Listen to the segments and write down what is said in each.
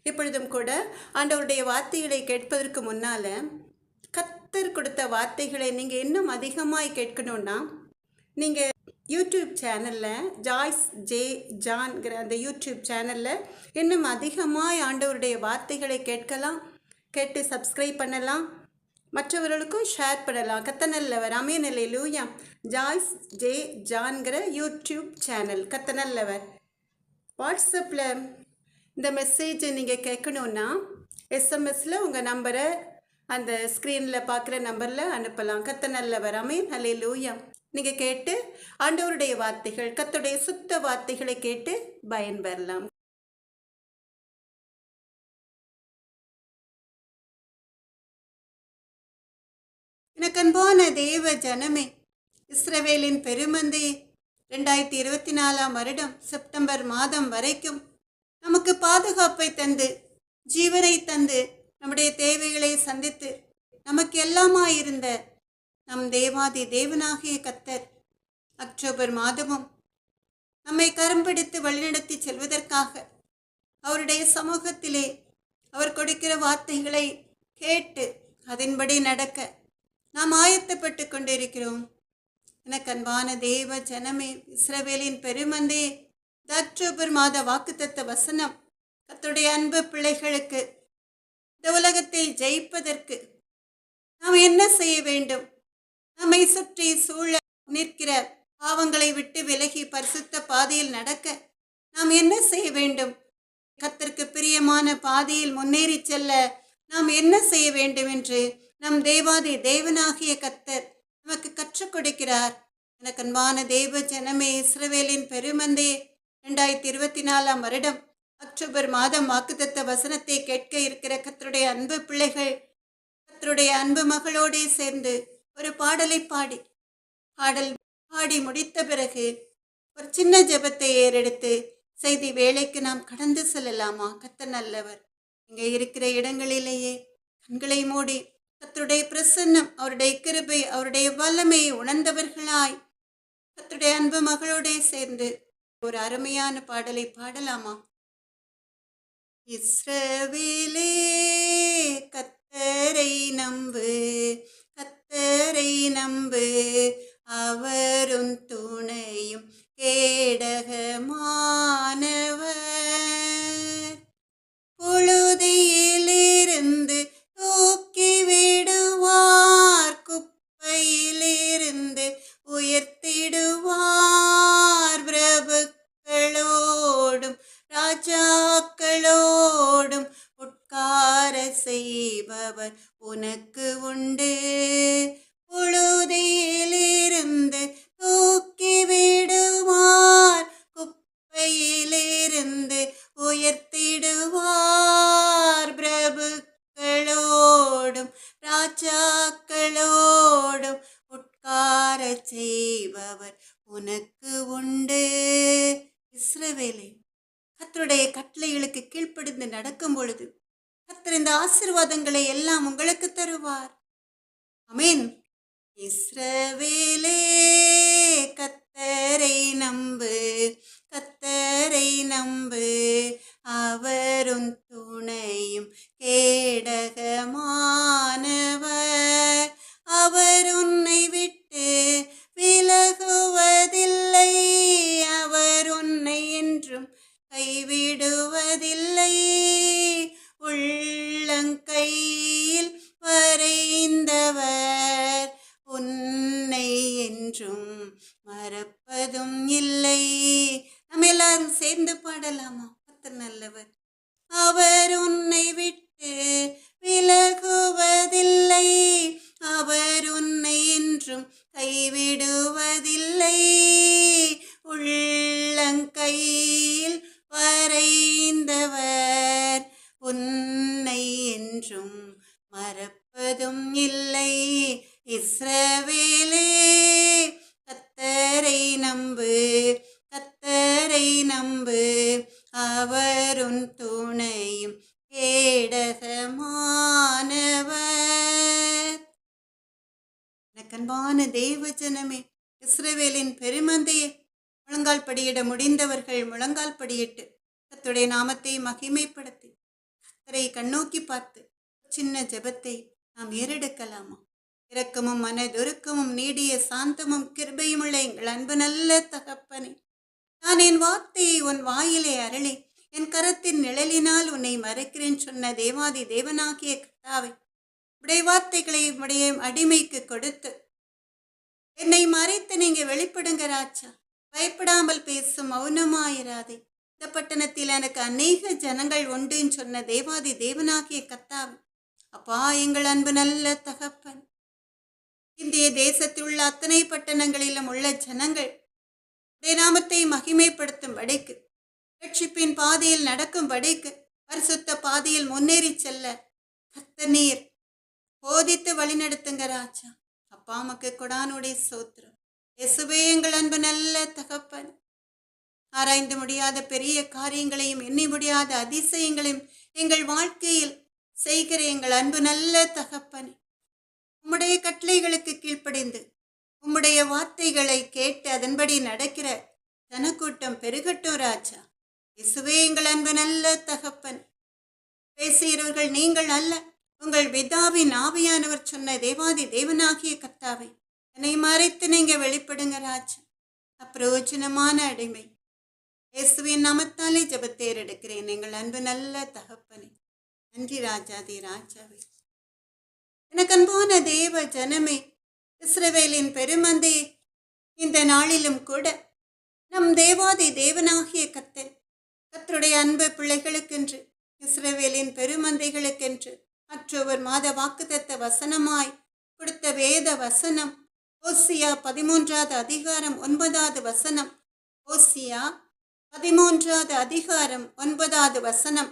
இப்பொழுதும் கூட ஆண்டவருடைய வார்த்தைகளை கேட்பதற்கு முன்னால் கர்த்தர் கொடுத்த வார்த்தைகளை நீங்கள் இன்னும் அதிகமாய் கேட்கணுன்னா நீங்கள் யூடியூப் சேனலில் ஜாய்ஸ் ஜே ஜான்கிற அந்த யூடியூப் சேனலில் இன்னும் அதிகமாய் ஆண்டவருடைய வார்த்தைகளை கேட்கலாம், கேட்டு சப்ஸ்கிரைப் பண்ணலாம், மற்றவர்களுக்கும் ஷேர் பண்ணலாம். கத்தனல்லவர் ஆமென் அல்லேலூயா. ஜாய்ஸ் ஜே ஜான்கிற யூடியூப் சேனல் கத்தனல்லவர். வாட்ஸ்அப்பில் இந்த மெசேஜை நீங்கள் கேட்கணுன்னா எஸ்எம்எஸில் உங்கள் நம்பரை அந்த ஸ்க்ரீனில் பார்க்குற நம்பரில் அனுப்பலாம். கத்தனல்லவர் ஆமென் அல்லேலூயா. நீங்கள் கேட்டு ஆண்டவருடைய வார்த்தைகள், கர்த்தருடைய சுத்த வார்த்தைகளை கேட்டு பயன்பெறலாம். எனக்கு அன்பான தேவ ஜனமே, இஸ்ரவேலின் பெருமந்தையே, 2024 வருடம் செப்டம்பர் மாதம் வரைக்கும் நமக்கு பாதுகாப்பை தந்து, ஜீவனை தந்து, நம்முடைய தேவைகளை சந்தித்து நமக்கு எல்லாமாயிருந்த நம் தேவாதி தேவனாகிய கர்த்தர் அக்டோபர் மாதமும் நம்மை கரம்பிடித்து வழிநடத்தி செல்வதற்காக அவருடைய சமூகத்திலே அவர் கொடுக்கிற வார்த்தைகளை கேட்டு அதன்படி நடக்க நாம் ஆயத்தப்பட்டு கொண்டிருக்கிறோம். எனக்கு அன்பான தேவ ஜனமே, இஸ்ரவேலின் பெருமந்தே, அக்டோபர் மாத வாக்குத்தத்த வசனம் கர்த்தருடைய அன்பு பிள்ளைகளுக்கு இந்த உலகத்தை ஜெயிப்பதற்கு நாம் என்ன செய்ய வேண்டும்? நம்மை சுற்றி சூழ நிற்கிற பாவங்களை விட்டு விலகி பரிசுத்த பாதையில் நடக்க நாம் என்ன செய்ய வேண்டும்? கர்த்தருக்கு பிரியமான பாதையில் முன்னேறி செல்ல நாம் என்ன செய்ய வேண்டும் என்று நம் தேவாதி தேவனாகிய கர்த்தர் நமக்கு கற்றுக் கொடுக்கிறார். எனக்கு அன்பான தேவ ஜனமே, இஸ்ரவேலின் பெருமந்தே, 2024 வருடம் அக்டோபர் மாதம் வாக்குத்தத்த வசனத்தை கேட்க இருக்கிற கர்த்தருடைய அன்பு பிள்ளைகள் கர்த்தருடைய அன்பு மகளோடே சேர்ந்து ஒரு பாடலை பாடி முடித்த பிறகு ஒரு சின்ன ஜெபத்தை ஏறெடுத்து செய்தி வேலைக்கு நாம் கடந்து செல்லலாமா? கர்த்தர் நல்லவர். இங்கே இருக்கிற இடங்களிலேயே கண்களை மூடி கர்த்தருடைய பிரசன்னம், அவருடைய கிருபை, அவருடைய வல்லமையை உணர்ந்தவர்களாய் கர்த்தருடைய அன்பு மகளோடே சேர்ந்து ஒரு அருமையான பாடலை பாடலாமா? இஸ்ரவேலே கர்த்தரை நம்பு, கர்த்தரை நம்பு, அவரும் துணையும் கேடகமானவர். புழுதியிலிருந்து தூக்கி விடுவார், குப்பையிலிருந்து உயர்த்திடுவார். பிரபுக்களோடும் ராஜாக்களோடும் உட்கார செய்பவர் உனக்கு உண்டு. புழுதியிலிருந்து தூக்கி விடுவார், குப்பையிலிருந்து உயர்த்திடுவார். பிரபுக்களோடும் ராஜாக்களோடும் உட்கார செய்பவர் உனக்கு உண்டு. இஸ்ரவேலே, கர்த்தருடைய கட்டளைகளுக்கு கீழ்ப்படிந்து நடக்கும் பொழுது கர்த்தர் இந்த ஆசீர்வாதங்களை எல்லாம் உங்களுக்கு தருவார். ஆமென். இஸ்ரவேலே கர்த்தரை நம்பு, கர்த்தரை நம்பு, அவரும் துணையும் கேடகமானவர். அவர் உன்னை விட்டு விலகுவதில்லை, அவர் உன்னை என்றும் கைவிடுவதில்லை. உள்ளங்கையில் வரைந்தவர் உன்னை என்றும் மறப்பதும் இல்லை. நம்ம எல்லாரும் சேர்ந்து பாடலாமா? கர்த்தர் நல்லவர். அவர் உன்னை விட்டு விலகுவதில்லை, அவர் உன்னை என்றும் கைவிடுவதில்லை. உள்ளங்கையில் வரைந்தவர் உன்னை என்றும் மறப்பதும் இல்லை. இஸ்ரவேலே கர்த்தரை நம்பு, கர்த்தரை நம்பு, அவரும் துணையும் கேடகமானவர். அன்பான தேவ ஜனமே, இஸ்ரவேலின் பெருமந்தையே, முழங்கால் படியிட முடிந்தவர்கள் முழங்கால் படியிட்டு கர்த்தருடைய நாமத்தை மகிமைப்படுத்தி கர்த்தரை கண்ணோக்கி பார்த்து சின்ன ஜெபத்தை நாம் ஏறெடுக்கலாமா? இரக்கமும் மனதுருக்கமும் நீடிய சாந்தமும் கிருபையுமுள்ள எங்கள் அன்பு நல்ல தகப்பனே, நான் என் வார்த்தையை உன் வாயிலே அருளி என் கரத்தின் நிழலினால் உன்னை மறைக்கிறேன் சொன்ன தேவாதி தேவனாகிய கர்த்தாவே, உடைய வார்த்தைகளை உடைய அடிமைக்கு கொடுத்து என்னை மறைத்து நீங்க வெளிப்படுங்க ராஜா. பயப்படாமல் பேசும், மௌனமாயிராதே. இந்த பட்டணத்தில் எனக்கு அநேக ஜனங்கள் உண்டுன்னு சொன்ன தேவாதி தேவனாகிய கர்த்தாவே, அப்பா எங்கள் அன்பு நல்ல தகப்பன், இந்திய தேசத்தில் உள்ள அத்தனை பட்டணங்களிலும் உள்ள ஜனங்கள் உடைய நாமத்தை மகிமைப்படுத்தும்படிக்கு, ரட்சிப்பின் பாதையில் நடக்கும்படிக்கு, பரிசுத்த பாதையில் முன்னேறி செல்ல கர்த்தர் நீர் போதித்து வழிநடத்துங்க ராஜா. அப்பா மக்கு கொடானுடைய சோத்திரம். இயேசுவே எங்கள் அன்பு நல்ல தகப்பன், ஆராய்ந்து முடியாத பெரிய காரியங்களையும் எண்ணி முடியாத அதிசயங்களையும் எங்கள் வாழ்க்கையில் செய்கிற எங்கள் அன்பு நல்ல தகப்பன், உம்முடைய கட்டளைகளுக்கு கீழ்ப்படிந்து உம்முடைய வார்த்தைகளை கேட்டு அதன்படி நடக்கிற ஜனக்கூட்டம் பெருகட்டும் ராஜா. இயேசுவே எங்கள் அன்பு நல்ல தகப்பன், பேசுகிறவர்கள் நீங்கள் அல்ல, உங்கள் பிதாவின் ஆவியானவர் சொன்ன தேவாதி தேவனாகிய கர்த்தாவை, என்னை மறைத்து நீங்க வெளிப்படுங்க ராஜா. அப்பிரயோஜனமான அடிமை இயேசுவின் நாமத்தாலே ஜெபத்தேர் எடுக்கிறேன் எங்கள் அன்பு நல்ல தகப்பனே. நன்றி ராஜாதி ராஜாவே. எனக்கு அன்பான தேவ ஜனமே, இஸ்ரவேலின் பெருமந்தே, இந்த நாளிலும் கூட நம் தேவாதி தேவனாகிய கர்த்தருடைய அன்பு பிள்ளைகளுக்கென்று, இஸ்ரவேலின் பெருமந்தைகளுக்கென்று அக்டோபர் மாத வாக்குத்தத்த வசனமாய் கொடுத்த வேத வசனம் ஓசியா 13வது அதிகாரம் 9வது வசனம். ஓசியா 13வது அதிகாரம் 9வது வசனம்.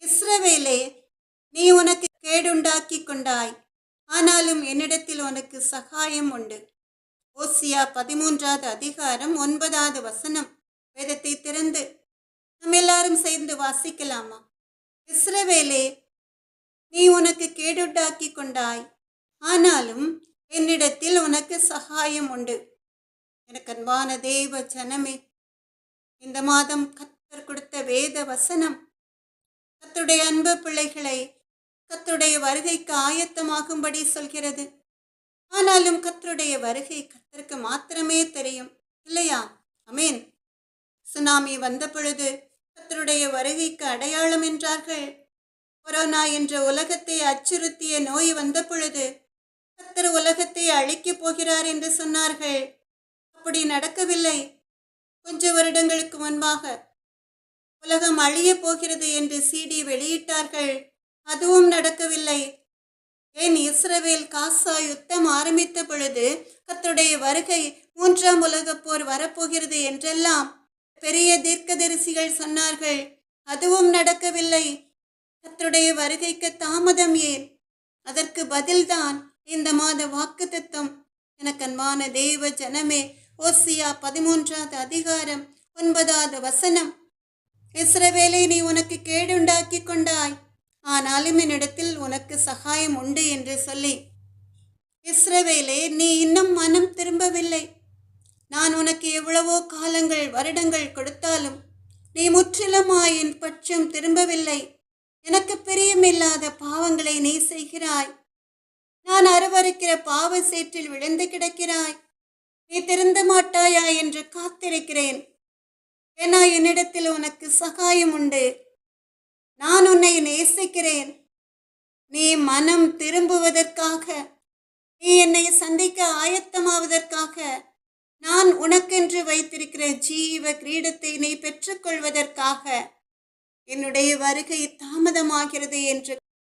இஸ்ரவேலே, நீ உனக்கு கேடுண்டாக்கி கொண்டாய், ஆனாலும் என்னிடத்தில் உனக்கு சகாயம் உண்டு. ஓசியா 13வது அதிகாரம் 9வது வசனம். வேதத்தை திறந்து நம்ம எல்லாரும் சேர்ந்து வாசிக்கலாமா? இஸ்ரவேலே, நீ உனக்கு கேடுண்டாக்கி கொண்டாய், ஆனாலும் என்னிடத்தில் உனக்கு சகாயம் உண்டு. எனக்கு அன்பான தேவ ஜனமே, இந்த மாதம் கர்த்தர் கொடுத்த வேத வசனம் கர்த்தருடைய அன்பு பிள்ளைகளை கர்த்தருடைய வருகைக்கு ஆயத்தமாகும்படி சொல்கிறது. ஆனாலும் கர்த்தருடைய வருகை கர்த்தருக்கு மாத்திரமே தெரியும், இல்லையா? அமேன். சுனாமி வந்த பொழுது கர்த்தருடைய வருகைக்கு அடையாளம் என்றார்கள். கொரோனா என்ற உலகத்தை அச்சுறுத்திய நோய் வந்த பொழுது கர்த்தர் உலகத்தை அழிக்கப் போகிறார் என்று சொன்னார்கள். அப்படி நடக்கவில்லை. கொஞ்ச வருடங்களுக்கு முன்பாக உலகம் அழியப் போகிறது என்று CD வெளியிட்டார்கள். அதுவும் நடக்கவில்லை. ஏன், இஸ்ரவேல் காசா யுத்தம் ஆரம்பித்த பொழுது கர்த்தருடைய வருகை 3ஆம் உலகப் போர் வரப்போகிறது என்றெல்லாம் பெரிய தீர்க்கதரிசிகள் சொன்னார்கள். அதுவும் நடக்கவில்லை. கர்த்தருடைய வருகைக்கு தாமதம் ஏன்? அதற்கு பதில்தான் இந்த மாத வாக்குத்தத்தம். எனக்கு அன்பான தேவ ஜனமே, ஓசியா 13வது அதிகாரம் 9வது வசனம். இஸ்ரவேலே, நீ உனக்கு கேடுண்டாக்கி கொண்டாய், ஆனாலும் என்னிடத்தில் உனக்கு சகாயம் உண்டு என்று சொல்லி, இஸ்ரவேலே, நீ இன்னும் மனம் திரும்பவில்லை. நான் உனக்கு எவ்வளவோ காலங்கள் வருடங்கள் கொடுத்தாலும் நீ முற்றிலுமாய் என் பட்சம் திரும்பவில்லை. எனக்கு பிரியமில்லாத பாவங்களை நீ செய்கிறாய். நான் அருவருக்கிற பாவ சேற்றில் விழுந்து கிடக்கிறாய். நீ திருந்த மாட்டாயா என்று காத்திருக்கிறேன். ஏன்னா என்னிடத்தில் உனக்கு சகாயம் உண்டு. நான் உன்னை நேசிக்கிறேன். நீ மனம் திரும்புவதற்காக, நீ என்னை சந்திக்க ஆயத்தமாவதற்காக, நான் உனக்கென்று வைத்திருக்கிற ஜீவ கிரீடத்தை நீ பெற்றுக்கொள்வதற்காக என்னுடைய வருகை தாமதமாகிறது என்று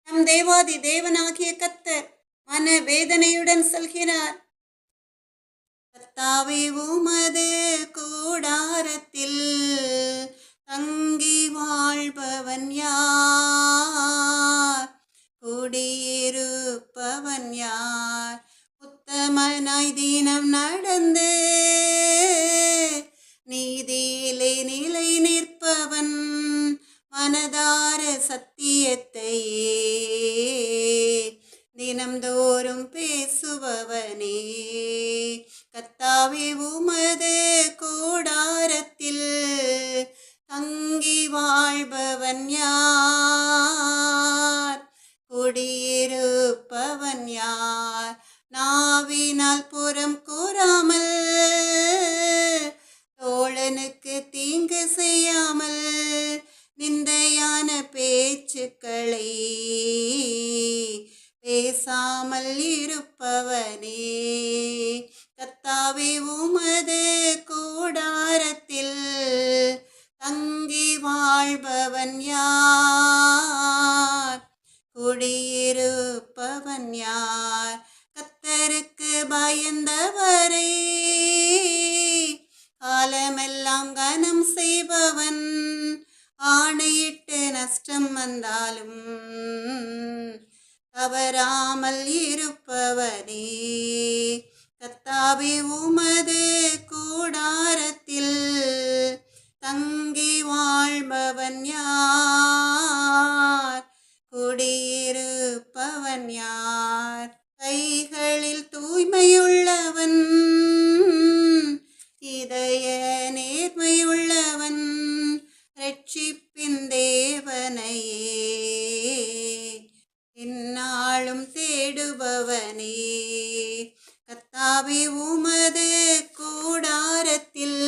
நம் தேவாதி தேவனாகிய கர்த்தர் மன வேதனையுடன் சொல்கிறார். கர்த்தாவே, உமது கூடாரத்தில் தங்கி வாழ்பவன் யார்? குடியிருப்பவன் யார்? உத்தமனாய் தினம் நடந்து நீதியிலே நிலை நிற்பவன், மனதார சத்தியத்தையே தினம்தோறும் பேசுபவனே. கர்த்தாவே, உமது கூடாரத்தில் தங்கி வாழ்பவன் யார்? பின்னால் புறம் கூறாமல், தோழனுக்கு தீங்கு செய்யாமல், நிந்தையான பேச்சுக்களை பேசாமல் இருப்பவனே. கர்த்தாவே, உமது கூடாரத்தில் தங்கி வாழ்பவன் யார்? குடியிருப்பவன் யார்? கர்த்தருக்கு பயந்தவரை காலமெல்லாம் கனம் செய்பவன், ஆணையிட்டு நஷ்டம் வந்தாலும் தவறாமல் இருப்பவனே. கர்த்தாவே, உமது கூடாரத்தில் தங்கி வாழ்பவன் யார்? குடியிருப்பவன் யார்? கைகளில் தூய்மையுள்ளவன், இதய நேர்மையுள்ளவன், ரட்சிப்பின் தேவனையே எந்நாளும் தேடுபவனே. கர்த்தாவே, உமது கூடாரத்தில்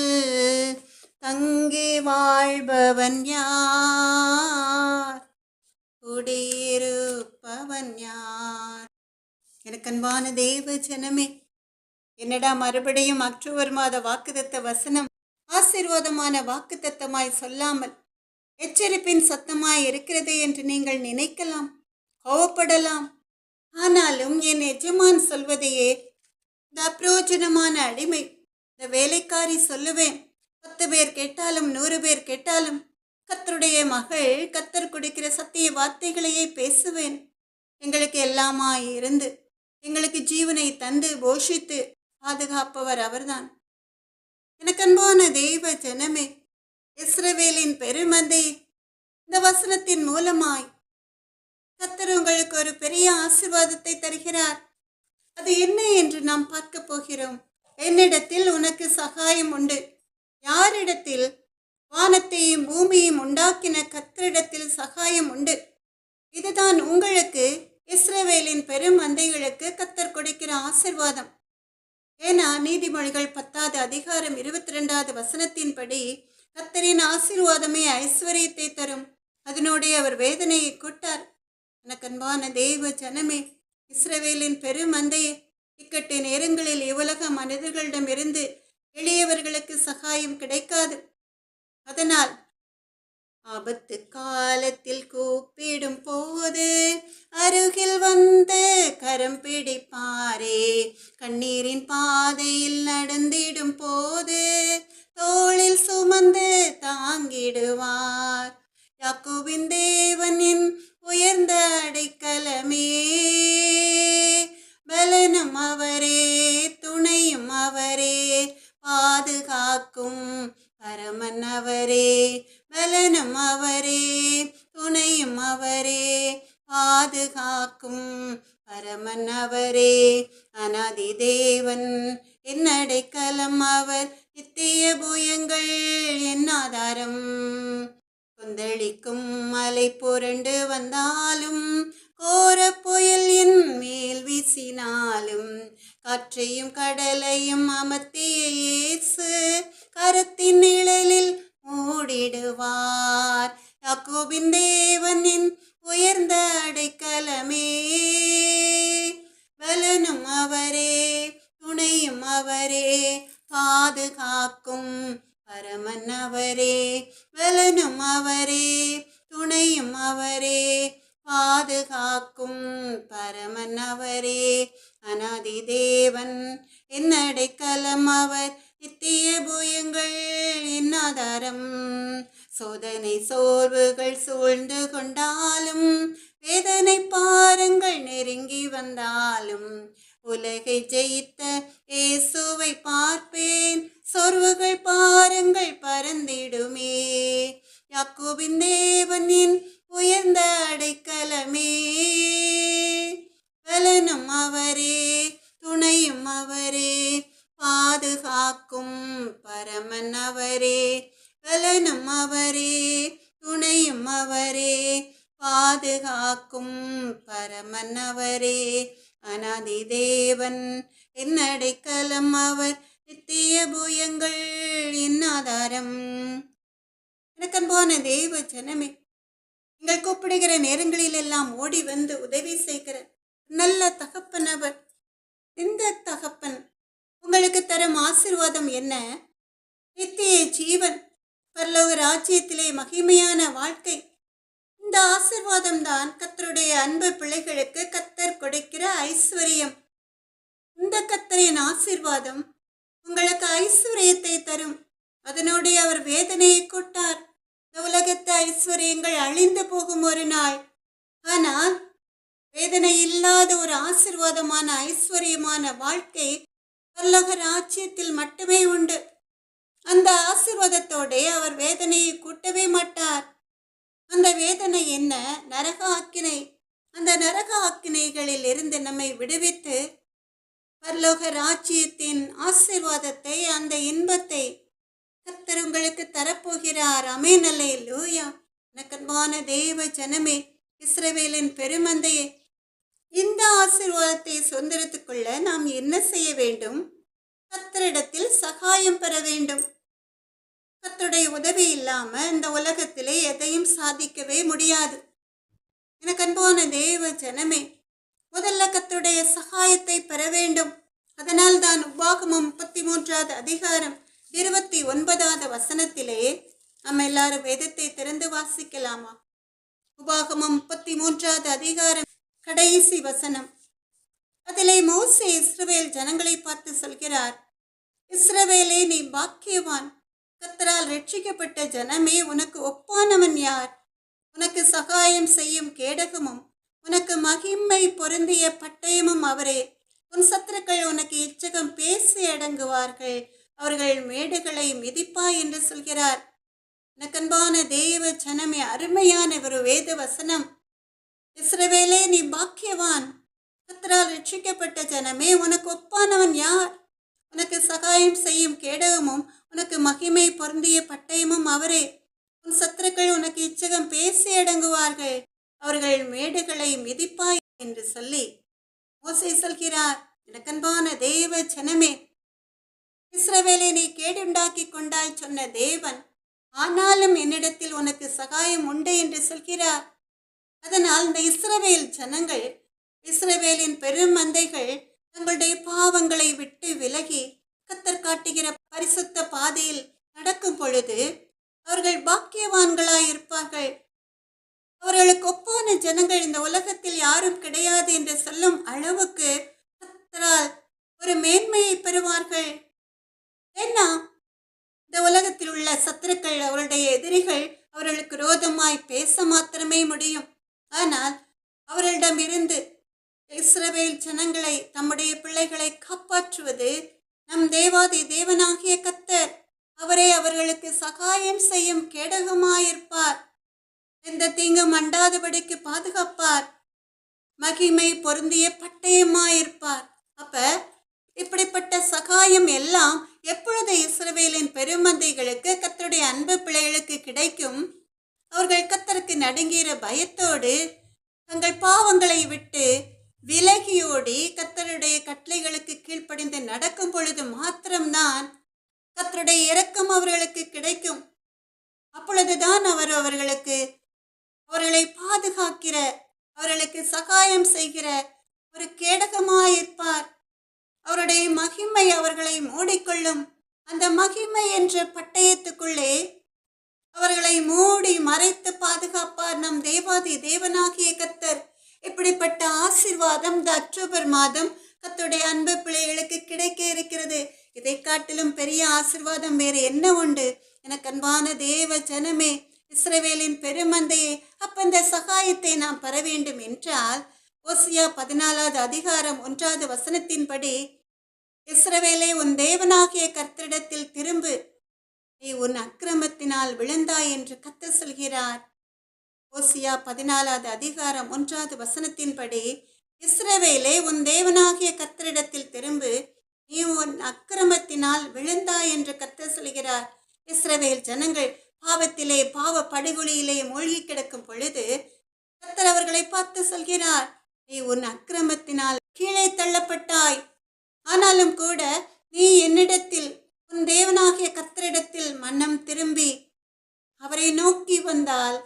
தங்கி வாழ்பவன் யார்? குடியிருப்பவன் யார்? எனக்கன்பான தேவ ஜனமே, என்னடா மறுபடியும் அக்டோபர் மாத வாக்குத்தத்த வசனம் ஆசீர்வாதமான வாக்குத்தத்தமாய் சொல்லாமல் எச்சரிப்பின் சத்தமாய் இருக்கிறது என்று நீங்கள் நினைக்கலாம், கோவப்படலாம். ஆனாலும் என் எஜமான் சொல்வதையே இந்த அப்பிரோஜனமான அடிமை, இந்த வேலைக்காரி சொல்லுவேன். 10 பேர் கேட்டாலும் 100 பேர் கேட்டாலும் கர்த்தருடைய மகள் கர்த்தர் கொடுக்கிற சத்திய வார்த்தைகளையே பேசுவேன். எங்களுக்கு எல்லாமாய் இருந்து எங்களுக்கு ஜீவனை தந்து போஷித்து பாதுகாப்பவர் அவர்தான். எனக்கு அன்பான தெய்வ ஜனமே, இஸ்ரவேலின் பெருமந்தை, இந்த வசனத்தின் மூலமாய் கர்த்தர் உங்களுக்கு ஒரு பெரிய ஆசீர்வாதத்தை தருகிறார். அது என்ன என்று நாம் பார்க்க போகிறோம். என்னிடத்தில் உனக்கு சகாயம் உண்டு. யாரிடத்தில்? வானத்தையும் பூமியையும் உண்டாக்கின கர்த்தரிடத்தில் சகாயம் உண்டு. இதுதான் உங்களுக்கு, இஸ்ரவேலின் பெரும் மந்தைகளுக்கு கர்த்தர் கொடுக்கிற ஆசீர்வாதம். ஏன்னா நீதிமொழிகள் 10வது அதிகாரம் 22வது வசனத்தின்படி கர்த்தரின் ஆசீர்வாதமே ஐஸ்வர்யத்தை தரும், அதனுடைய அவர் வேதனையை கூட்டார். எனக்கன்பான தெய்வ ஜனமே, இஸ்ரவேலின் பெரும் மந்தையே, இக்கட்டு நேரங்களில் இவ்வுலக மனிதர்களிடமிருந்து எளியவர்களுக்கு சகாயம் கிடைக்காது. அதனால் ஆபத்து காலத்தில் கூப்பிடும் போது அருகில் வந்து கரம் பிடிப்பாரே. கண்ணீரின் பாதையில் நடந்திடும் போது தோளில் சுமந்து தாங்கிடுவார். யாக்கோபின் தேவனின் உயர்ந்த அடைக்கலமே, பலனும் அவரே, துணையும் அவரே, பாதுகாக்கும் பரமன் அவரே. பலனும் அவரே, துணையும் அவரே, பாதுகாக்கும் பரமன் அவரே. அநாதி தேவன் என் அடைக்கலம் அவர், நித்திய பூயங்கள் என் ஆதாரம். கொந்தளிக்கும் மலை புரண்டு வந்தாலும், கோர புயல் என் மேல் வீசினாலும், காற்றையும் கடலையும் அமர்த்திய இயேசு கரத்தின் நிழலில் மூடிடுவார். யாக்கோபின் தேவனின் உயர்ந்த அடைக்கலமே, பலனும் அவரே, துணையும் அவரே, பாதுகாக்கும் பரமன் அவரே. பலனும் அவரே, துணையும் அவரே, பாதுகாக்கும் பரமன் அவரே. அநாதி தேவன் என் அடைக்கலம் அவர், நித்திய பூயங்கள் என் ஆதாரம். சோதனை சோர்வுகள் சூழ்ந்து கொண்டாலும், வேதனை பாரங்கள் நெருங்கி வந்தாலும், உலகை ஜெயித்த இயேசுவை பார்ப்பேன். சோர்வுகள் பாரங்கள் பறந்திடுமே. யாக்கோபின் தேவனின் உயர்ந்த அடைக்கலமே, பலனும் அவரே, துணையும் அவரே, பாதுகாக்கும் பரமன் அவரே. பலனும் அவரே, துணையும் அவரே, பாதுகாக்கும் பரமன் அவரே. அநாதி தேவன் என் அடைக்கலம், அவர் நித்திய பூயங்கள் என் ஆதாரம். எனக்கன்பான தேவ ஜனமே, நீங்கள் கூப்பிடுகிற நேரங்களில் எல்லாம் ஓடி வந்து உதவி செய்கிற நல்ல தகப்பன் அவர். இந்த தகப்பன் உங்களுக்கு தரும் ஆசீர்வாதம் என்ன? நித்திய ஜீவன், பரலோக ராஜ்யத்திலே மகிமையான வாழ்க்கை. இந்த ஆசீர்வாதம் தான் கர்த்தருடைய அன்பு பிள்ளைகளுக்கு கர்த்தர் கொடுக்கிற ஐஸ்வர்யம். இந்த கர்த்தரின் ஆசீர்வாதம் உங்களுக்கு ஐஸ்வர்யத்தை தரும். அதனோடு அவர் வேதனையை கூட்டார். இந்த உலகத்து ஐஸ்வர்யங்கள் அழிந்து போகும் ஒரு நாள். ஆனால் வேதனை இல்லாத ஒரு ஆசீர்வாதமான ஐஸ்வர்யமான வாழ்க்கை பரலோக ராஜ்யத்தில் மட்டுமே உண்டு. அந்த ஆசீர்வாதத்தோட அவர் வேதனையை கூட்டவே மாட்டார். அந்த வேதனை என்ன? நரக ஆக்கினை. அந்த நரக ஆக்கினைகளில் இருந்து நம்மை விடுவித்து பரலோக ராஜ்யத்தின் ஆசீர்வாதத்தை, அந்த இன்பத்தை கர்த்தர் உங்களுக்கு தரப்போகிறார். ஆமென், அல்லேலூயா. எனக்கன்பான தேவ ஜனமே, இஸ்ரவேலின் பெருமந்தையே, இந்த ஆசீர்வாதத்தை சுதந்திரத்துக் கொள்ள நாம் என்ன செய்ய வேண்டும்? கர்த்தரிடத்தில் சகாயம் பெற வேண்டும். கர்த்தருடைய உதவி இல்லாம இந்த உலகத்திலே எதையும் சாதிக்கவே முடியாது. எனக்கு அன்பான தேவ ஜனமே, முதல்ல கர்த்தருடைய சகாயத்தை பெற வேண்டும். அதனால் தான் உபாகமம் 33வது அதிகாரம் 29வது வசனத்திலே நம்ம எல்லாரும் வேதத்தை திறந்து வாசிக்கலாமா? உபாகமம் 33வது அதிகாரம் கடைசி வசனம். அதிலே மோசே இஸ்ரவேல் ஜனங்களை பார்த்து சொல்கிறார், இஸ்ரவேலே, நீ பாக்கியவான். கர்த்தரால் ரட்சிக்கப்பட்ட ஜனமே, உனக்கு ஒப்பானவன் யார்? உனக்கு சகாயம் செய்யும் கேடகமும் உனக்கு மகிமை பொருந்திய பட்டயமும் அவரே. உன் சத்துருக்கள் உனக்கு இச்சகம் பேசி அடங்குவார்கள், அவர்கள் மேடுகளை மிதிப்பாய் என்று சொல்கிறார். எனக்கன்பான தேவ ஜனமே, அருமையான ஒரு வேத வசனம். இஸ்ரவேலே, நீ பாக்கியவான். கர்த்தரால் ரட்சிக்கப்பட்ட ஜனமே, உனக்கு ஒப்பானவன் யார்? உனக்கு சகாயம் செய்யும் கேடகமும் உனக்கு மகிமை பொருந்திய பட்டயமும் அவரே. உன் சத்துருக்கள் உனக்கு இச்சகம் பேசி அடங்குவார்கள், அவர்கள் மேடுகளை மிதிப்பாய் என்று சொல்லி மோசே சொல்கிறார். எனக்கன்பான தேவ ஜனமே, இஸ்ரவேலை நீ கேடுண்டாக்கி கொண்டாய் சொன்ன தேவன், ஆனாலும் என்னிடத்தில் உனக்கு சகாயம் உண்டு என்று சொல்கிறார். அதனால் இந்த இஸ்ரவேல் ஜனங்கள், இஸ்ரவேலின் பெருமந்தைகள் தங்களுடைய பாவங்களை விட்டு விலகி கர்த்தர் காட்டுகிற பரிசுத்த பாதையில் நடக்கும் பொழுது அவர்கள் பாக்கியவான்களாய் இருப்பார்கள். அவர்களுக்கு ஒப்பான ஜனங்கள் இந்த உலகத்தில் யாரும் கிடையாது என்று சொல்லும் அளவுக்கு கர்த்தரால் ஒரு மேன்மையை பெறுவார்கள். ஏன்னா இந்த உலகத்தில் உள்ள சத்துருக்கள், அவருடைய எதிரிகள் அவர்களுக்கு விரோதமாய் பேச மாத்திரமே முடியும். ஆனால் அவர்களிடமிருந்து இஸ்ரவேல் ஜனங்களை, தம்முடைய பிள்ளைகளை காப்பாற்றுவது நம் தேவாதி தேவனாகிய கர்த்தர். அவரே அவர்களுக்கு சகாயம் செய்யும் கேடகமாயிருப்பார். எந்த தீங்கும் அண்டாதபடிக்கு பாதுகாப்பார். மகிமை பொருந்திய பட்டயமாயிருப்பார். அப்ப இப்படிப்பட்ட சகாயம் எல்லாம் எப்பொழுது இஸ்ரவேலின் பெருமந்தைகளுக்கு, கர்த்தருடைய அன்பு பிள்ளைகளுக்கு கிடைக்கும்? அவர்கள் கர்த்தருக்கு நடுங்கிற பயத்தோடு தங்கள் பாவங்களை விட்டு விலகியோடி கர்த்தருடைய கட்டளைகளுக்கு கீழ்ப்படிந்து நடக்கும் பொழுது மாத்திரம்தான் கர்த்தருடைய இரக்கம் அவர்களுக்கு கிடைக்கும். அப்பொழுதுதான் அவர் அவர்களை பாதுகாக்கிற, அவர்களுக்கு சகாயம் செய்கிற ஒரு கேடகமாயிருப்பார். அவருடைய மகிமை அவர்களை மூடிக்கொள்ளும். அந்த மகிமை என்ற பட்டயத்துக்குள்ளே அவர்களை மூடி மறைத்து பாதுகாப்பார் நம் தேவாதி தேவனாகிய கர்த்தர். இப்படிப்பட்ட ஆசீர்வாதம் இந்த அக்டோபர் மாதம் கர்த்தருடைய அன்பு பிள்ளைகளுக்கு கிடைக்க இருக்கிறது. இதை காட்டிலும் பெரிய ஆசீர்வாதம் வேறு என்ன உண்டு? எனக்கு அன்பான தேவ ஜனமே, இஸ்ரவேலின் பெருமந்தையே, அப்ப இந்த சகாயத்தை நாம் பெற வேண்டும் என்றால் ஓசியா 14வது அதிகாரம் 1வது வசனத்தின்படி, இஸ்ரவேலே, உன் தேவனாகிய கர்த்தரிடத்தில் திரும்பு, நீ உன் அக்கிரமத்தினால் விழுந்தாய் என்று கர்த்தர் சொல்கிறார். ஓசியா 14வது அதிகாரம் 1வது வசனத்தின்படி, இஸ்ரவேலே, உன் தேவனாகிய கர்த்தரிடத்தில் திரும்பு, நீ உன் அக்கிரமத்தினால் விழுந்தாய் என்று கர்த்தர் சொல்கிறார். இஸ்ரவேல் ஜனங்கள் பாவத்திலே, பாவ படுகொலியிலே மூழ்கி கிடக்கும் பொழுது கர்த்தர் அவர்களை பார்த்து சொல்கிறார், நீ உன் அக்கிரமத்தினால் கீழே தள்ளப்பட்டாய். ஆனாலும் கூட நீ என்னிடத்தில், உன் தேவனாகிய கர்த்தரிடத்தில் மனம் திரும்பி அவரை நோக்கி வந்தால்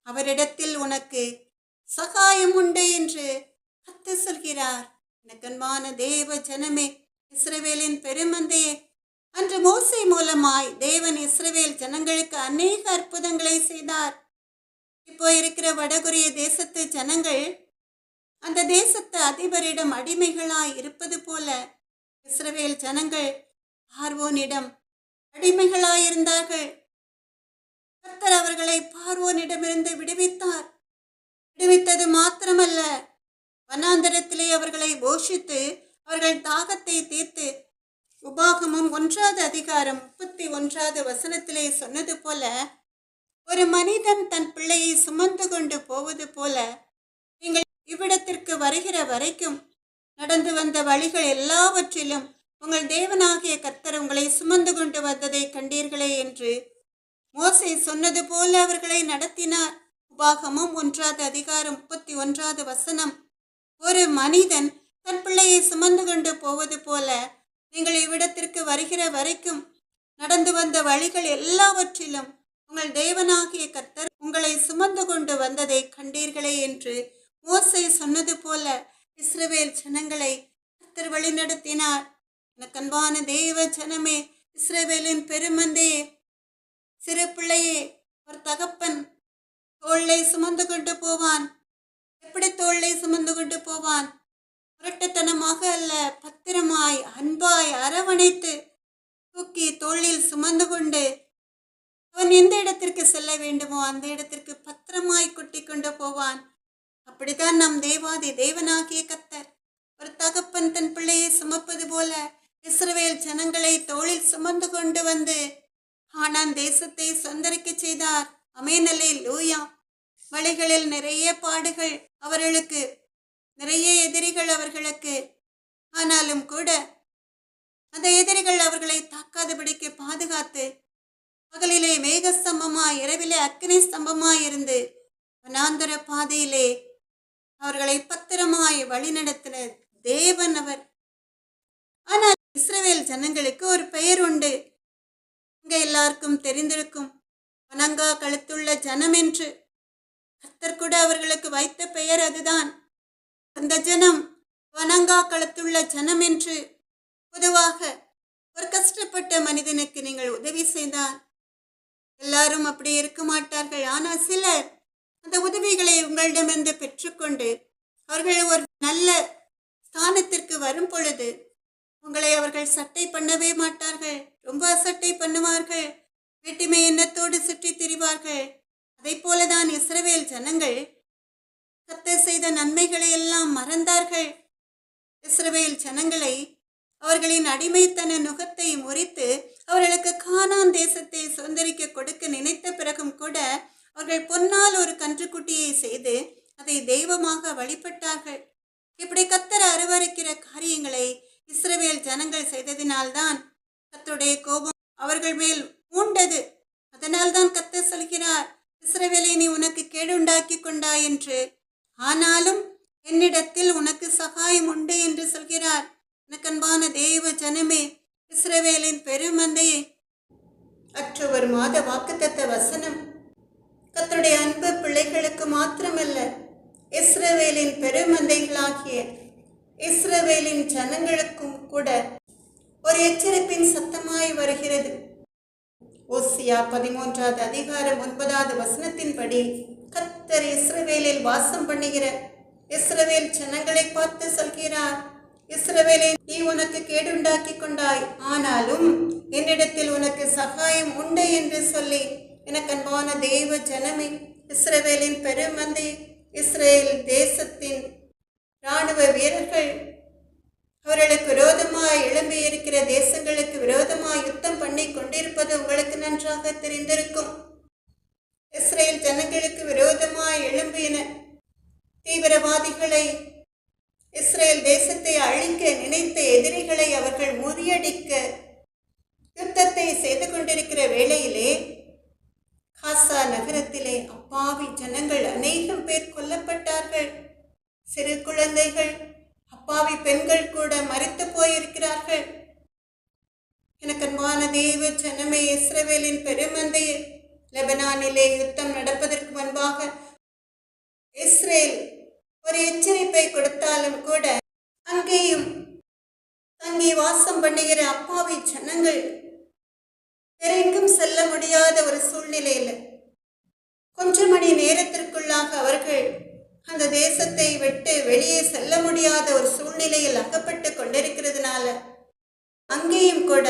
அவரிடத்தில் உனக்கு சகாயம் உண்டு என்று கர்த்தர் சொல்கிறார். எனக்கு அன்பான தேவ ஜனமே, இஸ்ரவேலின் பெருமந்தையே, அன்று மோசே மூலமாய் தேவன் இஸ்ரவேல் ஜனங்களுக்கு அநேக அற்புதங்களை செய்தார். இப்போ இருக்கிற வடகொரிய தேசத்து ஜனங்கள் அந்த தேசத்து அதிபரிடம் அடிமைகளாய் இருப்பது போல இஸ்ரவேல் ஜனங்கள் பார்வோனிடம் அடிமைகளாயிருந்தார்கள். கர்த்தர் அவர்களை பார்வோனிடமிருந்து விடுவித்தார். விடுவித்தது மாத்திரமல்ல, வனாந்தரத்திலே அவர்களை போஷித்து அவர்கள் தாகத்தை தீர்த்து, உபாகமம் 1வது அதிகாரம் 31வது வசனத்திலே சொன்னது போல, ஒரு மனிதன் தன் பிள்ளையை சுமந்து கொண்டு போவது போல நீங்கள் இவ்விடத்திற்கு வருகிற வரைக்கும் நடந்து வந்த வழிகள் எல்லாவற்றிலும் உங்கள் தேவனாகிய கர்த்தர் உங்களை சுமந்து கொண்டு வந்ததை கண்டீர்களே என்று மோசே சொன்னது போல அவர்களை நடத்தினார். உபாகமம் 1வது அதிகாரம் 31வது வசனம். ஒரு மனிதன் தன் பிள்ளையை சுமந்து கொண்டு போவது போல நீங்கள் இவ்விடத்திற்கு வருகிற வரைக்கும் நடந்து வந்த வழிகள் எல்லாவற்றிலும் உங்கள் தேவனாகிய கர்த்தர் உங்களை சுமந்து கொண்டு வந்ததை கண்டீர்களே என்று மோசே சொன்னது போல இஸ்ரவேல் ஜனங்களை கர்த்தர் வழி நடத்தினார். எனக்கு அன்பான தேவ ஜனமே, இஸ்ரவேலின் பெருமந்தையே, சிறு பிள்ளையே, ஒரு தகப்பன் தோளை சுமந்து கொண்டு போவான். எப்படி தோளை சுமந்து கொண்டு போவான்? புரட்டத்தனமாக அல்ல, பத்திரமாய் அன்பாய் அரவணைத்து தூக்கி தோளில் சுமந்து கொண்டு அவன் எந்த இடத்திற்கு செல்ல வேண்டுமோ அந்த இடத்திற்கு பத்திரமாய் குட்டி கொண்டு போவான். அப்படித்தான் நம் தேவாதி தேவனாகிய கர்த்தர் ஒரு தகப்பன் தன் பிள்ளையை சுமப்பது போல இஸ்ரவேல் ஜனங்களை தோளில் சுமந்து கொண்டு வந்து கானான் தேசத்தை சொந்தரிக்க செய்தார். ஆமென், அல்லேலூயா. வழிகளில் நிறைய பாடுகள் அவர்களுக்கு, நிறைய எதிரிகள் அவர்களுக்கு. ஆனாலும் கூட அந்த எதிரிகள் அவர்களை தாக்காதபடிக்கு பாதுகாத்து, பகலிலே மேக ஸ்தம்பமாய் இரவிலே அக்கினி ஸ்தம்பமாய் இருந்து வனாந்தர பாதையிலே அவர்களை பத்திரமாய் வழிநடத்தின தேவன் அவர். ஆனால் இஸ்ரவேல் ஜனங்களுக்கு ஒரு பெயர் உண்டு. இங்க எல்லாருக்கும் தெரிந்திருக்கும், வணங்கா கழுத்துள்ள ஜனம் என்று. கர்த்தர் கூட அவர்களுக்கு வைத்த பெயர் அதுதான். அந்த ஜனம் வணங்கா கழுத்துள்ள ஜனம் என்று. பொதுவாக ஒரு கஷ்டப்பட்ட மனிதனுக்கு நீங்கள் உதவி செய்தால் எல்லாரும் அப்படி இருக்க மாட்டார்கள். ஆனால் சிலர் அந்த உதவிகளை உங்களிடமிருந்து பெற்றுக்கொண்டு அவர்கள் ஒரு நல்ல ஸ்தானத்திற்கு வரும் பொழுது உங்களை அவர்கள் சட்டை பண்ணவே மாட்டார்கள். ரொம்ப அசட்டை பண்ணுவார்கள். வேட்டுமை எண்ணத்தோடு சுற்றி திரிவார்கள். அதை போலதான் இஸ்ரவேல் ஜனங்கள் கர்த்தர் செய்த நன்மைகளை எல்லாம் மறந்தார்கள். இஸ்ரவேல் ஜனங்களை அவர்களின் அடிமைத்தன நுகத்தை முறித்து அவர்களுக்கு கானான் தேசத்தை சுதந்திரிக்க கொடுக்க நினைத்த பிறகும் கூட அவர்கள் பொன்னால் ஒரு கன்றுக்குட்டியை செய்து அதை தெய்வமாக வழிபட்டார்கள். இப்படி கர்த்தர் அருவருக்கிற காரியங்களை இஸ்ரவேல் ஜனங்கள் செய்ததினால்தான் கர்த்தருடைய கோபம் அவர்கள் மேல் மூண்டது. அதனால்தான் கர்த்தர் சொல்கிறார், இஸ்ரவேலை நீ உனக்கு கேடுண்டாக்கி கொண்டாய் என்று, ஆனாலும் என்னிடத்தில் உனக்கு சகாயம் உண்டு என்று சொல்கிறார். எனக்கு அன்பான தேவ ஜனமே, இஸ்ரவேலின் பெருமந்தையே, அக்டோபர் மாத வாக்குத்தத்த வசனம் கர்த்தருடைய அன்பு பிள்ளைகளுக்கு மாத்திரமல்ல, இஸ்ரவேலின் பெருமந்தைகளாகிய இஸ்ரவேலின் ஜனங்களுக்கும் கூட ஒரு எச்சரிப்பின் சத்தமாய் வருகிறது. ஓசியா 13வது அதிகாரம் 9வது வசனத்தின்படி கர்த்தர் இஸ்ரவேலில் வாசம் பண்ணுகிற இஸ்ரவேல் ஜனங்களை பார்த்து சொல்கிறார், இஸ்ரவேலை நீ உனக்கு கேடுண்டாக்கி கொண்டாய், ஆனாலும் என்னிடத்தில் உனக்கு சகாயம் உண்டு என்று சொல்லி, எனக்கு அன்பான தேவ ஜனமே, இஸ்ரவேலின் பெருமந்தை, இஸ்ரேல் தேசத்தின் இராணுவ வீரர்கள் அவர்களுக்கு விரோதமாய் எழும்பி இருக்கிற தேசங்களுக்கு விரோதமாய் யுத்தம் பண்ணி கொண்டிருப்பது உங்களுக்கு நன்றாக தெரிந்திருக்கும். இஸ்ரேல் ஜனங்களுக்கு விரோதமாய் எழும்பின தீவிரவாதிகளை, இஸ்ரேல் தேசத்தை அழிக்க நினைத்த எதிரிகளை அவர்கள் முறியடிக்க யுத்தத்தை செய்து கொண்டிருக்கிற வேளையிலே காசா நகரத்திலே அப்பாவி ஜனங்கள் அநேகம் பேர் கொல்லப்பட்டார்கள். சிறு குழந்தைகள், அப்பா அப்பாவி பெண்கள் கூட மரித்து போயிருக்கிறார்கள். எனக்கு அன்பான தேவ ஜனமே, இஸ்ரவேலின் பெருமந்தையே, லெபனானிலே யுத்தம் நடப்பதற்கு முன்பாக இஸ்ரேல் ஒரு எச்சரிப்பை கொடுத்தாலும் கூட அங்கேயும் தங்கி வாசம் பண்ணுகிற அப்பாவி ஜனங்கள் வேறெங்கும் செல்ல முடியாத ஒரு சூழ்நிலையில் கொஞ்ச மணி நேரத்திற்குள்ளாக அவர்கள் அந்த தேசத்தை விட்டு வெளியே செல்ல முடியாத ஒரு சூழ்நிலையில் அகப்பட்டு கொண்டிருக்கிறதுனால அங்கேயும் கூட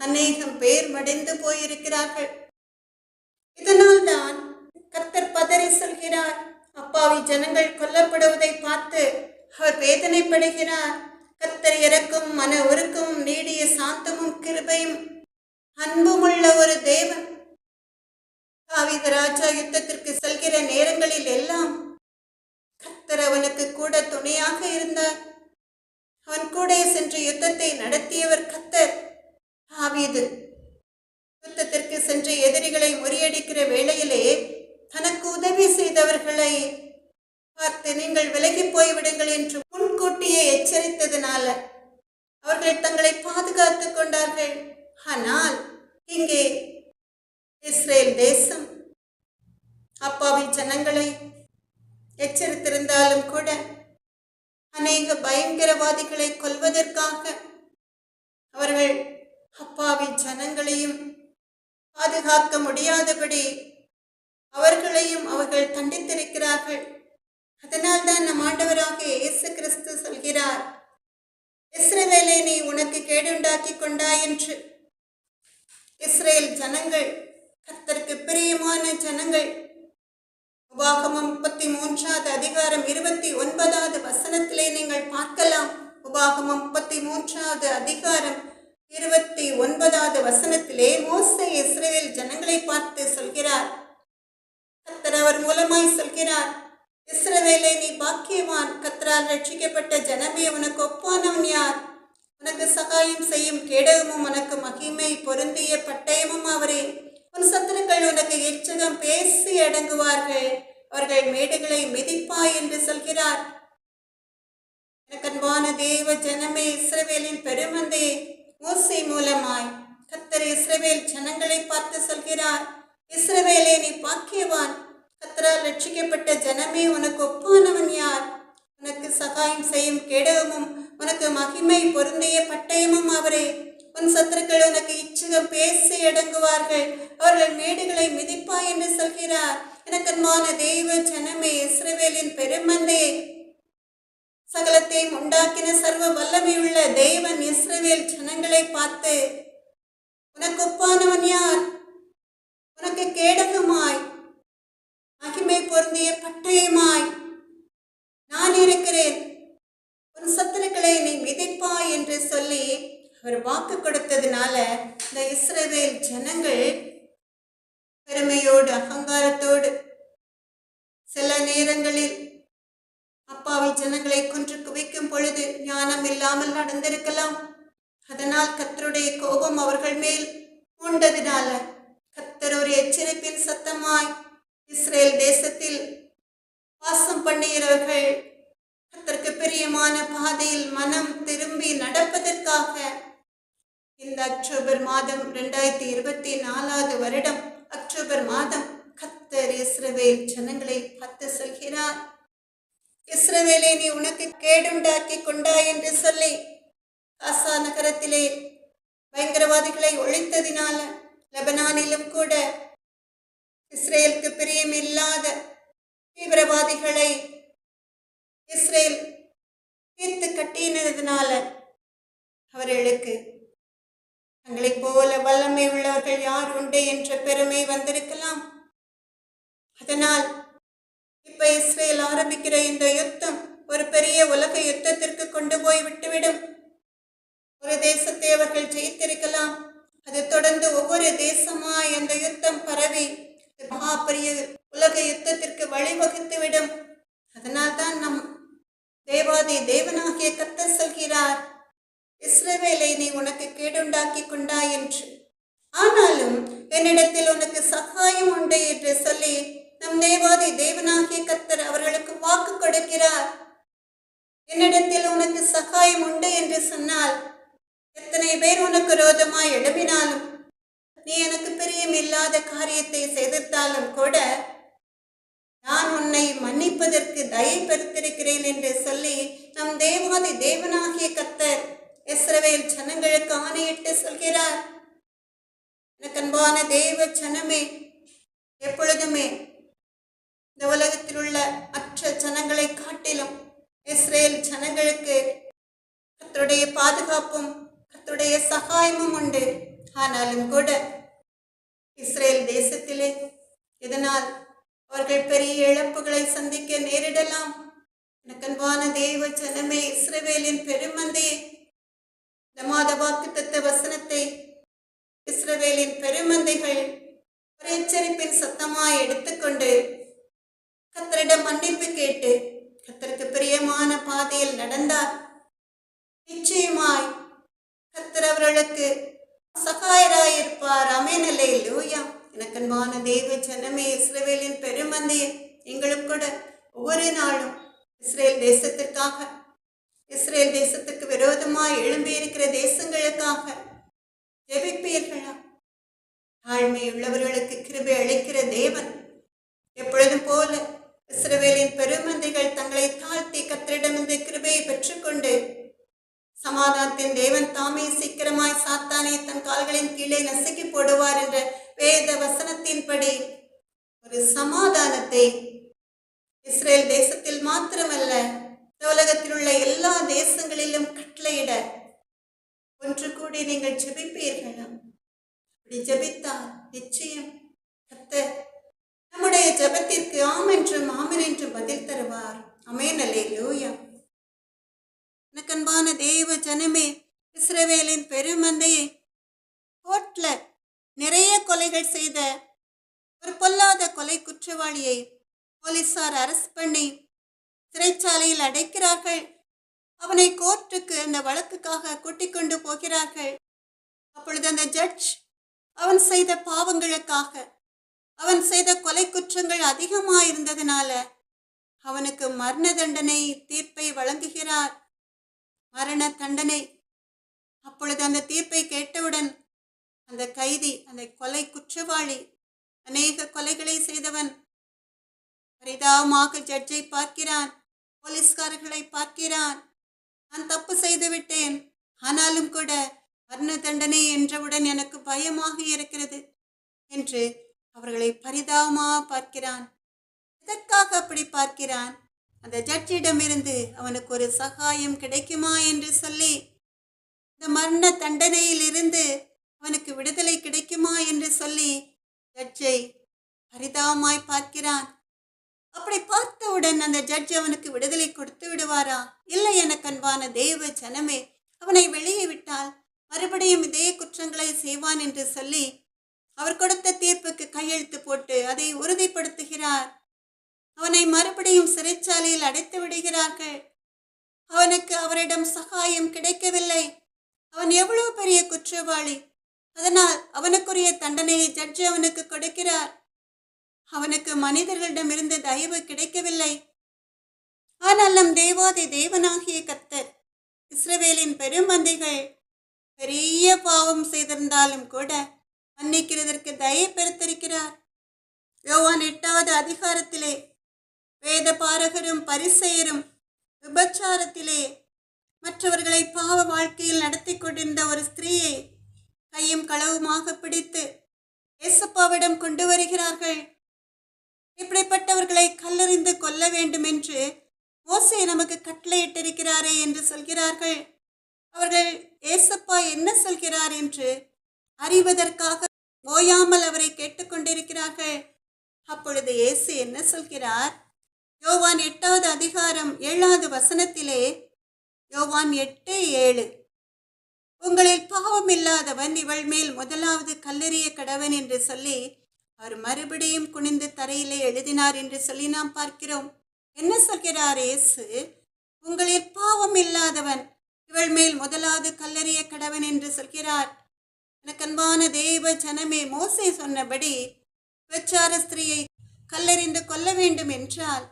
அநேகம் பேர் மடிந்து போயிருக்கிறார்கள். இதனால் தான் கர்த்தர் பதறி சொல்கிறார். அப்பாவி ஜனங்கள் கொல்லப்படுவதை பார்த்து அவர் வேதனைப்படுகிறார். கர்த்தர் இறக்கும் மன உருக்கும் நீடிய சாந்தமும் கிருபையும் அன்புமுள்ள ஒரு தேவன். தாவீது ராஜா யுத்தத்திற்கு செல்கிற நேரங்களில் எல்லாம் கர்த்தர் அவனுக்கு கூட துணையாக இருந்தார். அவன் கூட சென்று யுத்தத்தை நடத்தியவர் கர்த்தர். தாவீது யுத்தத்திற்கு சென்று எதிரிகளை முறியடிக்கிற வேளையிலே தனக்கு உதவி செய்தவர்களை பார்த்து நீங்கள் விலகி போய்விடுங்கள் என்று முன்கூட்டியே எச்சரித்ததினால அவர்கள் தங்களை பாதுகாத்துக் கொண்டார்கள். ஆனால் இங்கே இஸ்ரேல் தேசம் அப்பாவி ஜனங்களை எச்சரித்திருந்தாலும் கூட அநேக பயங்கரவாதிகளை கொல்வதற்காக அவர்கள் அப்பாவி ஜனங்களையும் பாதுகாக்க முடியாதபடி அவர்களையும் அவர்கள் தண்டித்திருக்கிறார்கள். அதனால் தான் நம் ஆண்டவராக இயேசு கிறிஸ்து சொல்கிறார், இஸ்ரவேலை நீ உனக்கு கேடுண்டாக்கி கொண்டாய் என்று. இஸ்ரேல் ஜனங்கள் கர்த்தருக்கு பிரியமான ஜனங்கள். உபாகமம் 33வது அதிகாரம் 29வது வசனத்திலே நீங்கள் பார்க்கலாம். உபாகமம் 33வது அதிகாரம் 29வது வசனத்திலே மோசே இஸ்ரவேல் ஜனங்களை பார்த்து சொல்கிறார். கர்த்தர் அவர் மூலமாய் சொல்கிறார், இஸ்ரவேலை நீ பாக்கியவான், கர்த்தரால் ரட்சிக்கப்பட்ட ஜனமே, உனக்கு ஒப்பானவன் யார்? உனக்கு சகாயம் செய்யும் கேடகமும் உனக்கு மகிமை பொருந்திய பட்டயமும் அவரே. உன் சத்துருக்கள் உனக்கு எச்சகம் பேசி அடங்குவார்கள், அவர்கள் மேடுகளை மிதிப்பாய் என்று சொல்கிறார். எனக்கு அன்பான தேவ ஜனமே, இஸ்ரவேலின் பெருமந்தையே, மோசே மூலமாய் கர்த்தர் இஸ்ரவேல் ஜனங்களை பார்த்து சொல்கிறார், இஸ்ரவேலே நீ பாக்கியவான், கர்த்தரால் ரட்சிக்கப்பட்ட ஜனமே, உனக்கு ஒப்பானவன் யார்? உனக்கு சகாயம் செய்யும் கேடகமும் உனக்கு மகிமை பொருந்திய பட்டயமும் அவரே. உன் சத்துருக்கள் உனக்கு இச்சகம் பேசி அடங்குவார்கள், அவர்கள் மேடுகளை மிதிப்பாய் என்று சொல்கிறார். எனக்கு அன்பான தெய்வ ஜனமே, இஸ்ரவேலின் பெருமந்தையே, சகலத்தையும் உண்டாக்கின சர்வ வல்லமையுள்ள தேவன் இஸ்ரவேல் ஜனங்களை பார்த்து, உனக்கு ஒப்பானவன் யார்? உனக்கு கேடகமாய் மகிமை பொருந்திய பட்டயமாய் நான் இருக்கிறேன், உன் சத்துருக்களை நீ மிதிப்பாய் என்று சொல்லி அவர் வாக்கு கொடுத்ததுனால இந்த இஸ்ரவேல் ஜனங்கள் பெருமையோடு அகங்காரத்தோடு சில நேரங்களில் அப்பாவி ஜனங்களை கொன்று குவிக்கும் பொழுது ஞானம் இல்லாமல் நடந்திருக்கலாம். அதனால் கர்த்தருடைய கோபம் அவர்கள் மேல் உண்டதினால கர்த்தர் ஒரு எச்சரிப்பின் சத்தமாய் இஸ்ரேல் தேசத்தில் வாசம் பண்ணுகிறவர்கள் கர்த்தருக்கு பிரியமான பாதையில் மனம் திரும்பி நடப்பதற்காக இந்த அக்டோபர் மாதம் 2024வது வருடம் அக்டோபர் மாதம் கர்த்தர் இஸ்ரவேல் ஜனங்களை பார்த்து சொல்கிறார், இஸ்ரவேலை நீ உனக்கு கேடுண்டாக்கி கொண்டாய் என்று சொல்லி காசா நகரத்திலே பயங்கரவாதிகளை ஒழித்ததினால லெபனானிலும் கூட இஸ்ரேலுக்கு பிரியமில்லாத தீவிரவாதிகளை இஸ்ரேல் தீர்த்து கட்டினதுனால அவர்களுக்கு தங்களைப் போல வல்லமை உள்ளவர்கள் யார் உண்டு என்ற பெருமை வந்திருக்கலாம். அதனால் இப்ப இஸ்ரேல் ஆரம்பிக்கிற இந்த யுத்தம் ஒரு பெரிய உலக யுத்தத்திற்கு கொண்டு போய் விட்டுவிடும். ஒரு தேசத்தை அவர்கள் ஜெயித்திருக்கலாம், அது தொடர்ந்து ஒவ்வொரு தேசமாய் அந்த யுத்தம் பரவி மகா பெரிய உலக யுத்தத்திற்கு வழிவகுத்துவிடும். அதனால் தான் நம் தேவாதி தேவனாகிய கர்த்தர் சொல்கிறார், இஸ்ரவேலை நீ உனக்கு கேடுண்டாக்கி கொண்டாய் என்று. ஆனாலும் என்னிடத்தில் உனக்கு சகாயம் உண்டு என்று சொல்லி நம் தேவாதி தேவனாகிய கர்த்தர் அவர்களுக்கு வாக்கு கொடுக்கிறார். என்னிடத்தில் உனக்கு சகாயம் உண்டு என்று சொன்னால், எத்தனை பேர் உனக்கு விரோதமாய் எழுப்பினாலும், நீ எனக்கு பிரியம் இல்லாத காரியத்தை செய்திருந்தாலும் கூட நான் உன்னை மன்னிப்பதற்கு தயை பெருத்திருக்கிறேன் என்று சொல்லி நம் தேவாதி தேவனாகிய கர்த்தர் இஸ்ரவேல் ஜனங்களுக்கு ஆணையிட்டு சொல்கிறார். எனக்கு அன்பான தேவ ஜனமே, எப்பொழுதுமே இந்த உலகத்தில் உள்ள மற்ற ஜனங்களை காட்டிலும் இஸ்ரேல் ஜனங்களுக்கு கர்த்தருடைய பாதுகாப்பும் கர்த்தருடைய சகாயமும் உண்டு. ஆனாலும் கூட இஸ்ரேல் தேசத்திலே இதனால் அவர்கள் பெரிய இழப்புகளை சந்திக்க நேரிடலாம். எனக்கு அன்பான தேவ ஜனமே, இஸ்ரவேலின் பெருமந்தையே, இந்த மாத வாக்குத்தத்த வசனத்தை இஸ்ரவேலின் பெருமந்தைகள் ஒரு எச்சரிப்பின் சத்தமாய் எடுத்துக்கொண்டு கர்த்தரிடம் மன்னிப்பு கேட்டு கர்த்தருக்கு பிரியமான பாதையில் நடந்தார். நிச்சயமாய் கர்த்தர் அவர்களுக்கு சகாயராயிருப்பார். ஆமென், அல்லேலூயா. எனக்கு அன்பான தேவ ஜனமே, இஸ்ரவேலின் பெருமந்தையே, நீங்களும் கூட ஒவ்வொரு நாளும் இஸ்ரேல் தேசத்திற்காக, இஸ்ரேல் தேசத்துக்கு விரோதமாய் எழும்பி இருக்கிற தேசங்களுக்காக ஜெபிப்பீர்களா? தாழ்மை உள்ளவர்களுக்கு கிருபை அளிக்கிற தேவன் எப்பொழுதும் போல இஸ்ரவேலின் பெருமந்தைகள் தங்களை தாழ்த்தி கர்த்தரிடமிருந்து கிருபையை பெற்றுக்கொண்டு சமாதானத்தின் தேவன் தாமே சீக்கிரமாய் சாத்தானை தன் கால்களின் கீழே நசுக்கி போடுவார் என்ற வேத வசனத்தின்படி ஒரு சமாதானத்தை இஸ்ரேல் தேசத்தில் மாத்திரமல்ல, உலகத்தில் உள்ள எல்லா தேசங்களிலும் கட்டளையிட ஒன்று கூடி நீங்கள் ஜெபிப்பீர்களா? அப்படி ஜெபித்தால் நிச்சயம் கர்த்தர் நம்முடைய ஜெபத்திற்கு ஆம் என்றும் ஆமென் என்றும் பதில் தருவார். ஆமென், அல்லேலூயா. எனக்கு அன்பான தேவ ஜனமே, இஸ்ரவேலின் பெருமந்தையை, கோர்ட்ல நிறைய கொலைகள் செய்த ஒரு பொல்லாத கொலை குற்றவாளியை போலீசார் அரெஸ்ட் பண்ணி சிறைச்சாலையில் அடைக்கிறார்கள். அவனை கோர்ட்டுக்கு அந்த வழக்குக்காக கூட்டிக் கொண்டு போகிறார்கள். அப்பொழுது அந்த ஜட்ஜ் அவன் செய்த பாவங்களுக்காக, அவன் செய்த கொலை குற்றங்கள் அதிகமாயிருந்ததினால அவனுக்கு மரண தண்டனை தீர்ப்பை வழங்குகிறார். மரண தண்டனை. அப்பொழுது அந்த தீர்ப்பை கேட்டவுடன் அந்த கைதி, அந்த கொலை குற்றவாளி, அநேக கொலைகளை செய்தவன் பரிதாபமாக ஜட்ஜை பார்க்கிறான், போலீஸ்காரர்களை பார்க்கிறான். நான் தப்பு செய்து விட்டேன், ஆனாலும் கூட மரண தண்டனை என்றவுடன் எனக்கு பயமாக இருக்கிறது என்று அவர்களை பரிதாபமாக பார்க்கிறான். எதற்காக அப்படி பார்க்கிறான்? அந்த ஜட்ஜிடமிருந்து அவனுக்கு ஒரு சகாயம் கிடைக்குமா என்று சொல்லி, இந்த மரண தண்டனையில் இருந்து அவனுக்கு விடுதலை கிடைக்குமா என்று சொல்லி ஜட்ஜை பரிதாபமாய் பார்க்கிறான். அப்படி பார்த்தவுடன் அந்த ஜட்ஜ் அவனுக்கு விடுதலை கொடுத்து விடுவாரா? இல்லை, எனக்கு அன்பான தேவ ஜனமே, அவனை வெளியே விட்டால் மறுபடியும் இதே குற்றங்களை செய்வான் என்று சொல்லி அவர் கொடுத்த தீர்ப்புக்கு கையெழுத்து போட்டு அதை உறுதிப்படுத்துகிறார். அவனை மறுபடியும் சிறைச்சாலையில் அடைத்து விடுகிறார்கள். அவனுக்கு அவரிடம் சகாயம் கிடைக்கவில்லை. அவன் எவ்வளவு பெரிய குற்றவாளி, அதனால் அவனுக்குரிய தண்டனையை ஜட்ஜ் அவனுக்கு கொடுக்கிறார். அவனுக்கு மனிதர்களிடமிருந்து தயவு கிடைக்கவில்லை. ஆனால் நம் தேவாதி தேவனாகிய கர்த்தர் இஸ்ரவேலின் பெருமந்தைகள் பெரிய பாவம் செய்திருந்தாலும் கூட மன்னிக்கிறதற்கு தயை பெருத்திருக்கிறார். யோவான் 8வது அதிகாரத்திலே வேத பாரகரும் பரிசேயரும் விபச்சாரத்திலே மற்றவர்களை பாவ வாழ்க்கையில் நடத்தி கொண்டிருந்த ஒரு ஸ்திரீயை கையும் களவுமாக பிடித்து ஏசப்பாவிடம் கொண்டு வருகிறார்கள். இப்படிப்பட்டவர்களை கல்லெறிந்து கொல்ல வேண்டும் என்று மோசே நமக்கு கட்டளையிட்டிருக்கிறாரே என்று சொல்கிறார்கள். அவர்கள் ஏசப்பா என்ன சொல்கிறார் என்று அறிவதற்காக ஓயாமல் அவரை கேட்டுக்கொண்டிருக்கிறார்கள். அப்பொழுது இயேசு என்ன சொல்கிறார்? யோவான் 8வது அதிகாரம் 7வது வசனத்திலே, யோவான் 8:7, உங்களில் பாவம் இல்லாதவன் இவள் மேல் முதலாவது கல்லெறிய கடவன் என்று சொல்லி அவர் மறுபடியும் குனிந்து தரையிலே எழுதினார் என்று சொல்லி நாம் பார்க்கிறோம். என்ன சொல்கிறார் இயேசு? உங்களில் பாவம் இல்லாதவன் இவள் மேல் முதலாவது கல்லெறிய கடவன் என்று சொல்கிறார். எனக்கு அன்பான தேவ ஜனமே, மோசே சொன்னபடி விபச்சார ஸ்திரீயை கல்லெறிந்து கொல்ல வேண்டும் என்றால்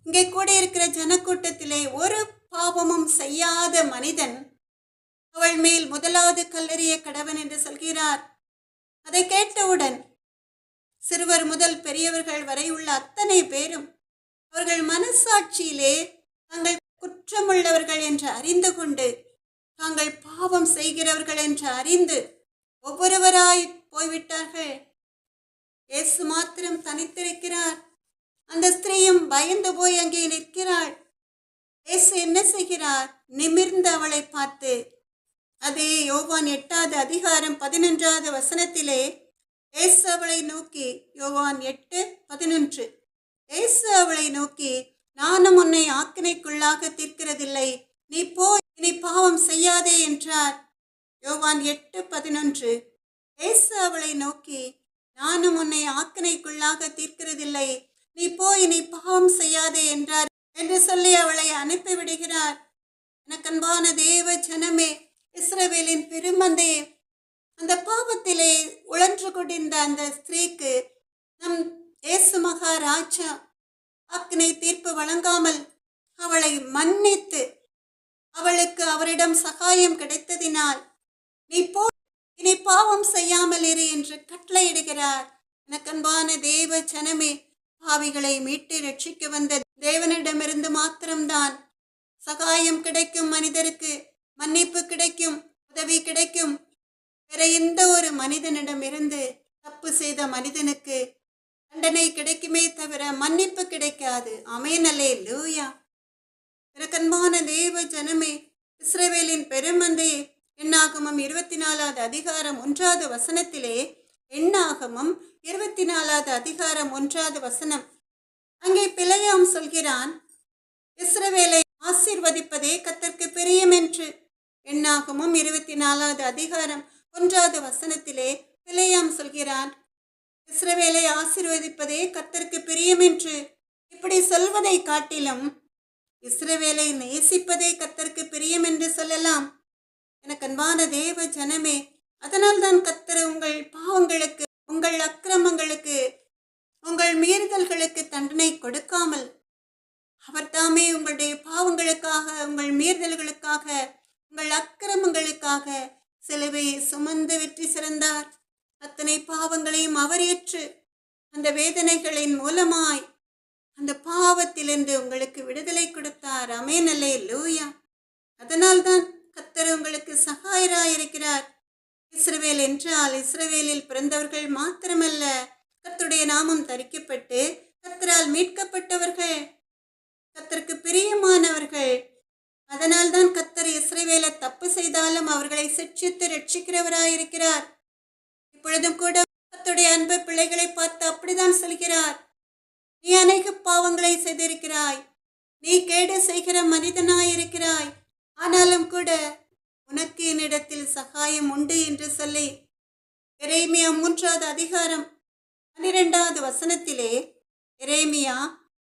இங்கே கூடியிருக்கிற ஜனக்கூட்டத்திலே ஒரு பாவமும் செய்யாத மனிதன் அவள் மேல் முதலாவது கல்லெறிய கடவன் என்று சொல்கிறார். அதை கேட்டவுடன் சிறுவர் முதல் பெரியவர்கள் வரை உள்ள அத்தனை பேரும் அவர்கள் மனசாட்சியிலே தாங்கள் குற்றமுள்ளவர்கள் என்று அறிந்து கொண்டு, தாங்கள் பாவம் செய்கிறவர்கள் என்று அறிந்து ஒவ்வொருவராய் போய்விட்டார்கள். இயேசு மாத்திரம் தனித்திருக்கிறார். அந்த ஸ்திரீயும் பயந்து போய் அங்கே நிற்கிறாள். இயேசு என்ன செய்கிறார்? நிமிர்ந்து அவளை பார்த்து, அதே யோவான் 8வது அதிகாரம் 11வது வசனத்திலே இயேசு அவளை நோக்கி, யோவான் 8:11, இயேசு அவளை நோக்கி, நானும் உன்னை ஆக்கினைக்குள்ளாக தீர்க்கிறதில்லை, நீ போய் இனி பாவம் செய்யாதே என்றார். யோவான் 8:11. இயேசு அவளை நோக்கி, நானும் உன்னை ஆக்கினைக்குள்ளாக தீர்க்கிறதில்லை, நீ போய் நீ பாவம் செய்யாதே என்றார் என்று சொல்லி அவளை அனுப்பிவிடுகிறார். எனக்கன்பான தேவ ஜனமே, இஸ்ரவேலின் பெருமந்தே, அந்த பாவத்திலே உழன்று கொண்டிருந்த அந்த ஸ்திரீக்கு நம் இயேசு மகாராஜா ஆக்கினை தீர்ப்பு வழங்காமல் அவளை மன்னித்து அவளுக்கு அவரிடம் சகாயம் கிடைத்ததினால் நீ போ, இனி பாவம் செய்யாமல் இரு என்று கட்டளையிடுகிறார். எனக்கன்பான தேவ ஜனமே, பாவிகளை மீட்டு ரட்சிக்க வந்த தேவனிடமிருந்து மாத்திரம்தான் சகாயம் கிடைக்கும், மனிதருக்கு மன்னிப்பு கிடைக்கும், உதவி கிடைக்கும். வேற எந்த ஒரு மனிதனிடமிருந்து தப்பு செய்த மனிதனுக்கு தண்டனை கிடைக்குமே தவிர மன்னிப்பு கிடைக்காது. ஆமென், அல்லேலூயா. எனக்கன்பான தேவ ஜனமே, இஸ்ரவேலின் பெருமந்தே, எண்ணாகமம் 24வது அதிகாரம் 1வது வசனத்திலே, எண்ணாகமம் 24வது அதிகாரம் 1வது வசனம், அங்கே பிலேயாம் சொல்கிறான், இஸ்ரவேலை ஆசீர்வதிப்பதே கர்த்தருக்கு பிரியம் என்று. எண்ணாகமம் 24வது அதிகாரம் 1வது வசனத்திலே பிலேயாம் சொல்கிறான், இஸ்ரவேலை ஆசீர்வதிப்பதே கர்த்தருக்கு பிரியம் என்று. இப்படி சொல்வதை காட்டிலும் இஸ்ரவேலை நேசிப்பதே கர்த்தருக்கு பிரியம் என்று சொல்லலாம். எனக்கு அன்பான தேவ ஜனமே, அதனால் தான் கர்த்தர் உங்கள் பாவங்களுக்கு, உங்கள் அக்கிரமங்களுக்கு, உங்கள் மீறுதல்களுக்கு தண்டனை கொடுக்காமல் அவர் தாமே உங்களுடைய பாவங்களுக்காக, உங்கள் மீறுதல்களுக்காக, உங்கள் அக்கிரமங்களுக்காக சிலுவையை சுமந்து வெற்றி சிறந்தார். அத்தனை பாவங்களையும் அவர் ஏற்று அந்த வேதனைகளின் மூலமாய் அந்த பாவத்திலிருந்து உங்களுக்கு விடுதலை கொடுத்தார். ஆமென், அல்லேலூயா. அதனால்தான் கர்த்தர் உங்களுக்கு சகாயராயிருக்கிறார். இஸ்ரவேல் என்றால் இஸ்ரவேலில் பிறந்தவர்கள் மாத்திரமல்ல, கர்த்தருடைய நாமம் தரிக்கப்பட்டு கர்த்தரால் மீட்கப்பட்டவர்கள், கர்த்தருக்கு பிரியமானவர்கள். அதனால்தான் கர்த்தர் இஸ்ரவேலை தப்பு செய்தாலும் அவர்களை சிட்சித்து ரட்சிக்கிறவராயிருக்கிறார். இப்பொழுதும் கூட கர்த்தருடைய அன்பு பிள்ளைகளை பார்த்து அப்படிதான் சொல்கிறார், நீ அநேக பாவங்களை செய்திருக்கிறாய், நீ கேடு செய்கிற மனிதனாயிருக்கிறாய், ஆனாலும் கூட உனக்கு என்னிடத்தில் சகாயம் உண்டு என்று சொல்லி எரேமியா 3வது அதிகாரம் 12வது வசனத்திலே, எரேமியா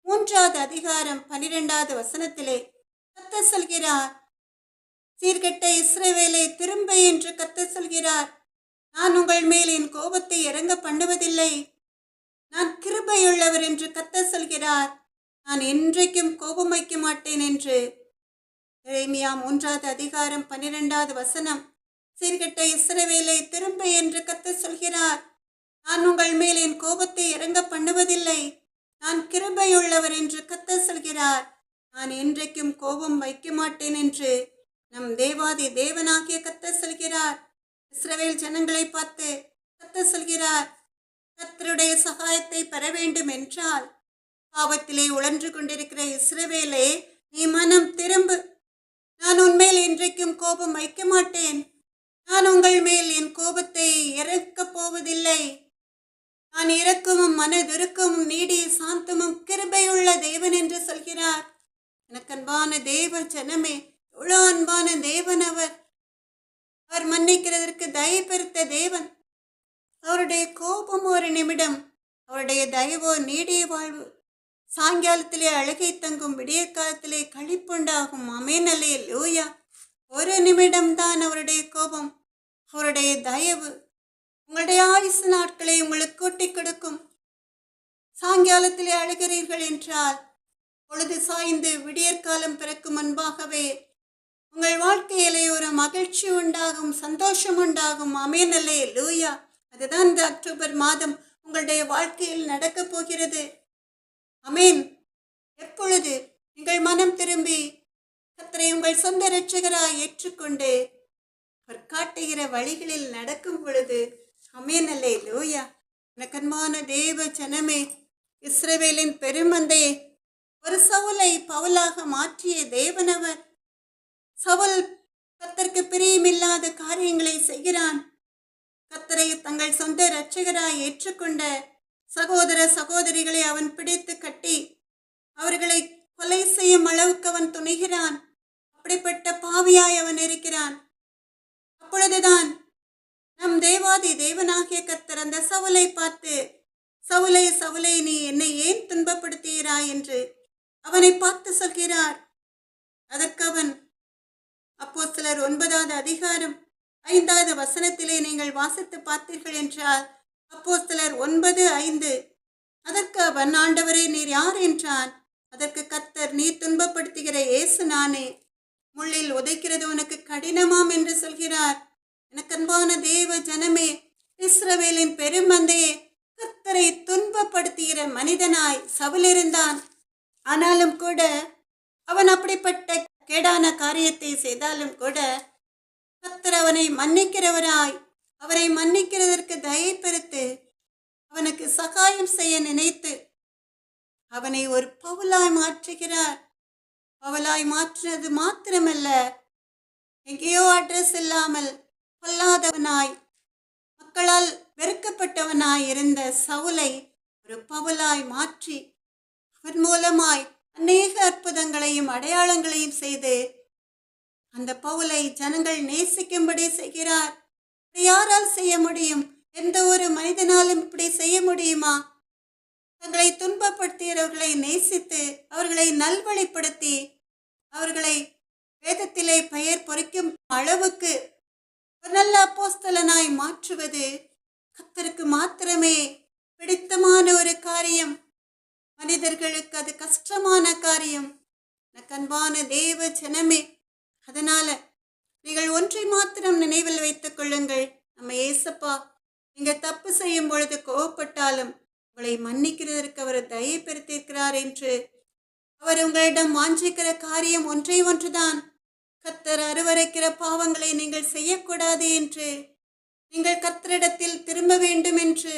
3வது அதிகாரம் 12வது வசனத்திலே கர்த்தர் சொல்கிறார், சீர்கெட்ட இஸ்ரவேலை திரும்ப என்று கர்த்தர் சொல்கிறார், நான் உங்கள் மேல் என் கோபத்தை இறங்க பண்ணுவதில்லை, நான் கிருபையுள்ளவர் என்று கர்த்தர் சொல்கிறார், நான் என்றைக்கும் கோபம் வைக்க மாட்டேன் என்று. எரேமியா 3வது அதிகாரம் 12வது வசனம், சீர்கெட்ட இஸ்ரவேலை திரும்ப என்று கர்த்தர் சொல்கிறார், நான் உங்கள் மேல் என் கோபத்தை இறங்க பண்ணுவதில்லை, நான் கிருபையுள்ளவர் என்று கர்த்தர் சொல்கிறார், நான் என்றைக்கும் கோபம் வைக்க மாட்டேன் என்று நம் தேவாதி தேவனாகிய கர்த்தர் சொல்கிறார். இஸ்ரவேல் ஜனங்களை பார்த்து கர்த்தர் சொல்கிறார், கர்த்தருடைய சகாயத்தை பெற வேண்டும் என்றால் பாவத்திலே உழன்று கொண்டிருக்கிற இஸ்ரவேலே, நீ மனம் திரும்பு, நான் உன்மேல் என்றைக்கும் கோபம் வைக்க மாட்டேன், நான் உங்கள் மேல் என் கோபத்தை இறக்கப் போவதில்லை, நான் இரக்கமும் மனதுருக்கமும் நீடிய சாந்தமும் கிருபையுள்ள தேவன் என்று சொல்கிறார். எனக்கு அன்பான தேவ ஜனமே, எவ்வளோ அன்பான தேவன் அவர். அவர் மன்னிக்கிறதற்கு தயை பெருத்த தேவன். அவருடைய கோபம் ஒரு நிமிடம், அவருடைய தயவோ நீடிய வாழ்வு. சாயங்காலத்திலே அழுகை தங்கும், விடிய காலத்திலே களிப்புண்டாகும். ஆமென், அல்லேலூயா. ஒரு நிமிடம்தான் அவருடைய கோபம், அவருடைய தயவு உங்களுடைய ஆயுசு நாட்களை உங்களுக்கு கூட்டி கொடுக்கும். சாயங்காலத்திலே அழுகிறீர்கள் என்றால் பொழுது சாய்ந்து விடியற்காலம் பிறக்கும் முன்பாகவே உங்கள் வாழ்க்கையிலே ஒரு மகிழ்ச்சி உண்டாகும், சந்தோஷம் உண்டாகும். ஆமென், அல்லேலூயா. அதுதான் இந்த அக்டோபர் மாதம் உங்களுடைய வாழ்க்கையில் நடக்கப் போகிறது. ஆமென். எப்பொழுது நீங்கள் மனம் திரும்பி கர்த்தரை உங்கள் சொந்த இரட்சகராய் ஏற்றுக்கொண்டு அவர் காட்டுகிற வழிகளில் நடக்கும் பொழுது, ஆமென், அல்லேலூயா. கண்மான தேவ ஜனமே, இஸ்ரவேலின் பெருமந்தையே, ஒரு சவுலை பவுலாக மாற்றிய தேவனவர். சவுல் கர்த்தருக்கு பிரியமில்லாத காரியங்களை செய்கிறான். கர்த்தரை தங்கள் சொந்த இரட்சகராய் ஏற்றுக்கொண்ட சகோதர சகோதரிகளை அவன் பிடித்து கட்டி அவர்களை கொலை செய்யும் அளவுக்கு அவன் துணிகிறான். அப்படிப்பட்ட பாவியாய் அவன் இருக்கிறான். அப்பொழுதுதான் நம் தேவாதி தேவனாகிய கர்த்தர் அந்த சவுலை பார்த்து, சவுலை சவுலை, நீ என்னை ஏன் துன்பப்படுத்துகிறாய் என்று அவனை பார்த்து சொல்கிறார். அதற்கு அவன், அப்போஸ்தலர் 9வது அதிகாரம் 5வது வசனத்திலே நீங்கள் வாசித்து பார்த்தீர்கள் என்றால், அப்போஸ்தலர் 9:5, அதற்கு அவன், ஆண்டவரே நீர் யார் என்றான். அதற்கு கர்த்தர், நீ துன்பப்படுத்துகிற இயேசு நானே, முள்ளில் உதைக்கிறது உனக்கு கடினமாம் என்று சொல்கிறார். எனக்கு அன்பான தேவ ஜனமே, இஸ்ரவேலின் பெருமந்தையே, கர்த்தரை துன்பப்படுத்துகிற மனிதனாய் சவுல் இருந்தான். ஆனாலும் கூட அவன் அப்படிப்பட்ட கேடான காரியத்தை செய்தாலும் கூட கர்த்தர் அவனை மன்னிக்கிறவராய், அவரை மன்னிக்கிறதற்கு தயை பெருத்து அவனுக்கு சகாயம் செய்ய நினைத்து அவனை ஒரு பவுலாய் மாற்றுகிறார். பவுலாய் மாற்றினது மாத்திரமல்ல, எங்கேயோ அட்ரஸ் இல்லாமல் கொல்லாதவனாய், மக்களால் வெறுக்கப்பட்டவனாய் இருந்த சவுலை ஒரு பவுலாய் மாற்றி அவன் மூலமாய் அநேக அற்புதங்களையும் அடையாளங்களையும் செய்து அந்த பவுலை ஜனங்கள் நேசிக்கும்படி செய்கிறார். யாரால் செய்ய முடியும்? எந்த ஒரு மனிதனாலும் இப்படி செய்ய முடியுமா? தங்களை துன்பப்படுத்தியவர்களை நேசித்து அவர்களை நல்வழிப்படுத்தி அவர்களை வேதத்திலே பெயர் பொறிக்கும் அளவுக்கு ஒரு நல்ல அப்போஸ்தலனாய் மாற்றுவது கர்த்தருக்கு மாத்திரமே பிடித்தமான ஒரு காரியம். மனிதர்களுக்கு அது கஷ்டமான காரியம். அன்பான தேவ ஜனமே, அதனால நீங்கள் ஒன்றை மாத்திரம் நினைவில் வைத்துக் கொள்ளுங்கள். நம்ம ஏசப்பா நீங்க தப்பு செய்யும் பொழுது கோவப்பட்டாலும் உங்களை மன்னிக்கிறதற்கு அவர் தயை பெருத்திருக்கிறார் என்று. அவர் உங்களிடம் வாஞ்சிக்கிற காரியம் ஒன்றை ஒன்றுதான், கர்த்தர் அருவரைக்கிற பாவங்களை நீங்கள் செய்யக்கூடாது என்று, நீங்கள் கர்த்தரிடத்தில் திரும்ப வேண்டும் என்று,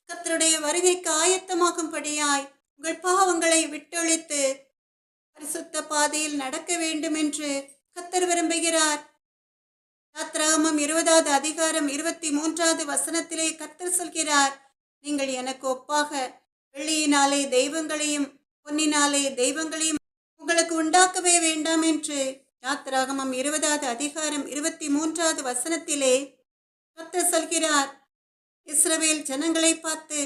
கர்த்தருடைய வருகைக்கு ஆயத்தமாகும்படியாய் உங்கள் பாவங்களை விட்டொழித்து பரிசுத்த பாதையில் நடக்க வேண்டும் என்று கர்த்தர் விரும்புகிறார். யாத்ராகமம் 20வது அதிகாரம் 23வது வசனத்திலே கர்த்தர் சொல்கிறார், நீங்கள் எனக்கு ஒப்பாக வெள்ளியினாலே தெய்வங்களையும் பொன்னினாலே தெய்வங்களையும் உங்களுக்கு உண்டாக்கவே வேண்டாம் என்று. யாத்ராகமம் 20வது அதிகாரம் 23வது வசனத்திலே கர்த்தர் சொல்கிறார். இஸ்ரவேல் ஜனங்களை பார்த்து,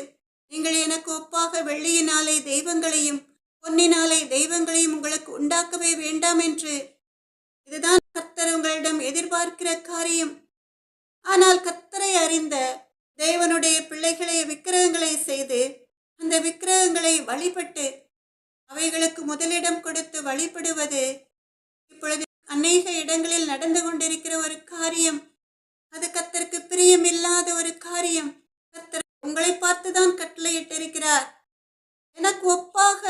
நீங்கள் எனக்கு ஒப்பாக வெள்ளியினாலே தெய்வங்களையும் பொன்னினாலே தெய்வங்களையும் உங்களுக்கு உண்டாக்கவே வேண்டாம் என்று. இதுதான் கர்த்தர் உங்களிடம் எதிர்பார்க்கிற காரியம். ஆனால் கர்த்தரை அறிந்த தேவனுடைய பிள்ளைகளை விக்கிரகங்களை செய்து அந்த விக்கிரகங்களை வழிபட்டு அவைகளுக்கு முதலிடம் கொடுத்து வழிபடுவது இப்பொழுது அநேக இடங்களில் நடந்து கொண்டிருக்கிற ஒரு காரியம். அது கர்த்தருக்கு பிரியமில்லாத ஒரு காரியம். கர்த்தர் உங்களை பார்த்துதான் கட்டளையிட்டிருக்கிறார், எனக்கு ஒப்பாக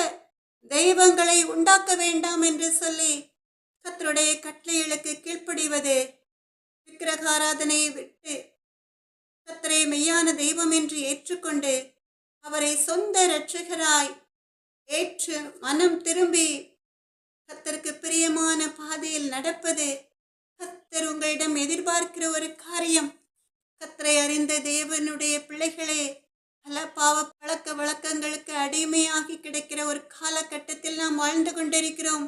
தெய்வங்களை உண்டாக்க வேண்டாம் என்று சொல்லி. கர்த்தருடைய கட்டளைகளுக்கு கீழ்ப்படிவது, விக்கிரகாராதனையை விட்டு கர்த்தரை மெய்யான தெய்வம் என்று ஏற்றுக்கொண்டு அவரை சொந்த இரட்சகராய் ஏற்று மனம் திரும்பி கர்த்தருக்கு பிரியமான பாதையில் நடப்பது கர்த்தர் உங்களிடம் எதிர்பார்க்கிற ஒரு காரியம். கர்த்தரை அறிந்த தேவனுடைய பிள்ளைகளே, பல பாவ பழக்க வழக்கங்களுக்கு அடிமையாகி கிடைக்கிற ஒரு காலகட்டத்தில் நாம் வாழ்ந்து கொண்டிருக்கிறோம்.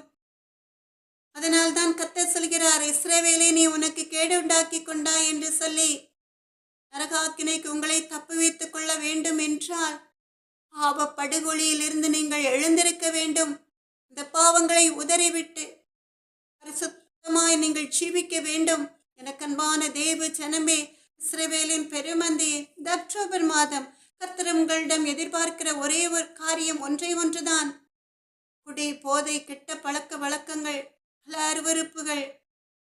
அதனால்தான் கர்த்தர் சொல்கிறார், இஸ்ரவேலே நீ உனக்கு கேடு உண்டாக்கி கொண்டாய் என்று சொல்லி நரகாக்கினைக்கு உங்களை தப்புவித்துக் கொள்ள வேண்டும் என்றால் பாவ படுகொலியிலிருந்து நீங்கள் எழுந்திருக்க வேண்டும். இந்த பாவங்களை உதறிவிட்டு பரிசுத்தமாய் நீங்கள் ஜீவிக்க வேண்டும். எனக்கு அன்பான தேவ ஜனமே, இஸ்ரவேலின் பெருமந்தி, இந்த அக்டோபர் மாதம் கர்த்தர் உங்களிடம் எதிர்பார்க்கிற ஒரே ஒரு காரியம் ஒன்றை ஒன்றுதான். குடி, போதை, கெட்ட பழக்க வழக்கங்கள், பல அருவருப்புகள்,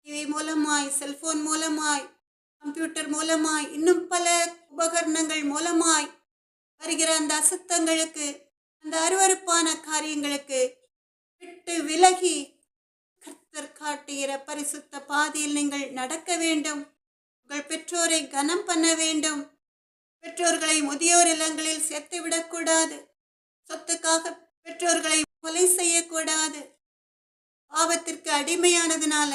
டிவி மூலமாய், செல்போன் மூலமாய், கம்ப்யூட்டர் மூலமாய், இன்னும் பல உபகரணங்கள் மூலமாய் வருகிற அந்த அசுத்தங்களுக்கு, அந்த அருவருப்பான காரியங்களுக்கு விட்டு விலகி கர்த்தர் காட்டுகிற பரிசுத்த பாதையில் நீங்கள் நடக்க வேண்டும். உங்கள் பெற்றோரை கனம் பண்ண வேண்டும். பெற்றோர்களை முதியோர் இல்லங்களில் சேர்த்து விடக்கூடாது. சொத்துக்காக பெற்றோர்களை கொலை செய்யக்கூடாது. பாவத்திற்கு அடிமையானதுனால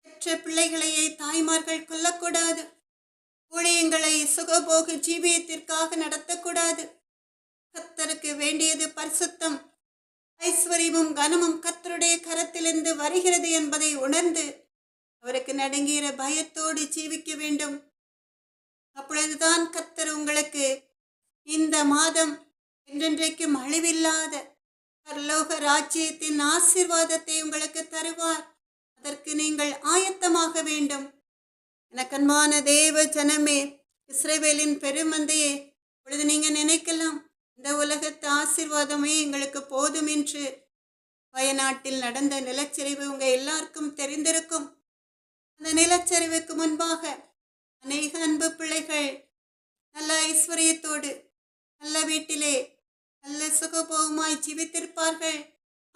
பெற்ற பிள்ளைகளையே தாய்மார்கள் கொல்லக்கூடாது. ஊழியங்களை சுகபோக ஜீவியத்திற்காக நடத்தக்கூடாது. கர்த்தருக்கு வேண்டியது பரிசுத்தம், ஐஸ்வர்யமும் கனமும் கர்த்தருடைய கரத்திலிருந்து வருகிறது என்பதை உணர்ந்து அவருக்கு நடுங்குகிற பயத்தோடு ஜீவிக்க வேண்டும். அப்பொழுதுதான் கர்த்தர் உங்களுக்கு இந்த மாதம் என்றென்றைக்கும் அழிவில்லாத பரலோக ராஜ்யத்தின் ஆசீர்வாதத்தை உங்களுக்கு தருவார். அதற்கு நீங்கள் ஆயத்தமாக வேண்டும். எனக்கன்பான தேவ ஜனமே, இஸ்ரவேலின் பெருமந்தையே, இப்பொழுது நீங்க நினைக்கலாம், இந்த உலகத்து ஆசீர்வாதமே எங்களுக்கு போதும் என்று. வயநாட்டில் நடந்த நிலச்சரிவு உங்க எல்லாருக்கும் தெரிந்திருக்கும். அந்த நிலச்சரிவுக்கு முன்பாக அநேக அன்பு பிள்ளைகள் நல்ல ஐஸ்வர்யத்தோடு நல்ல வீட்டிலே நல்ல சுகபோகமாய் ஜீவித்திருப்பார்கள்.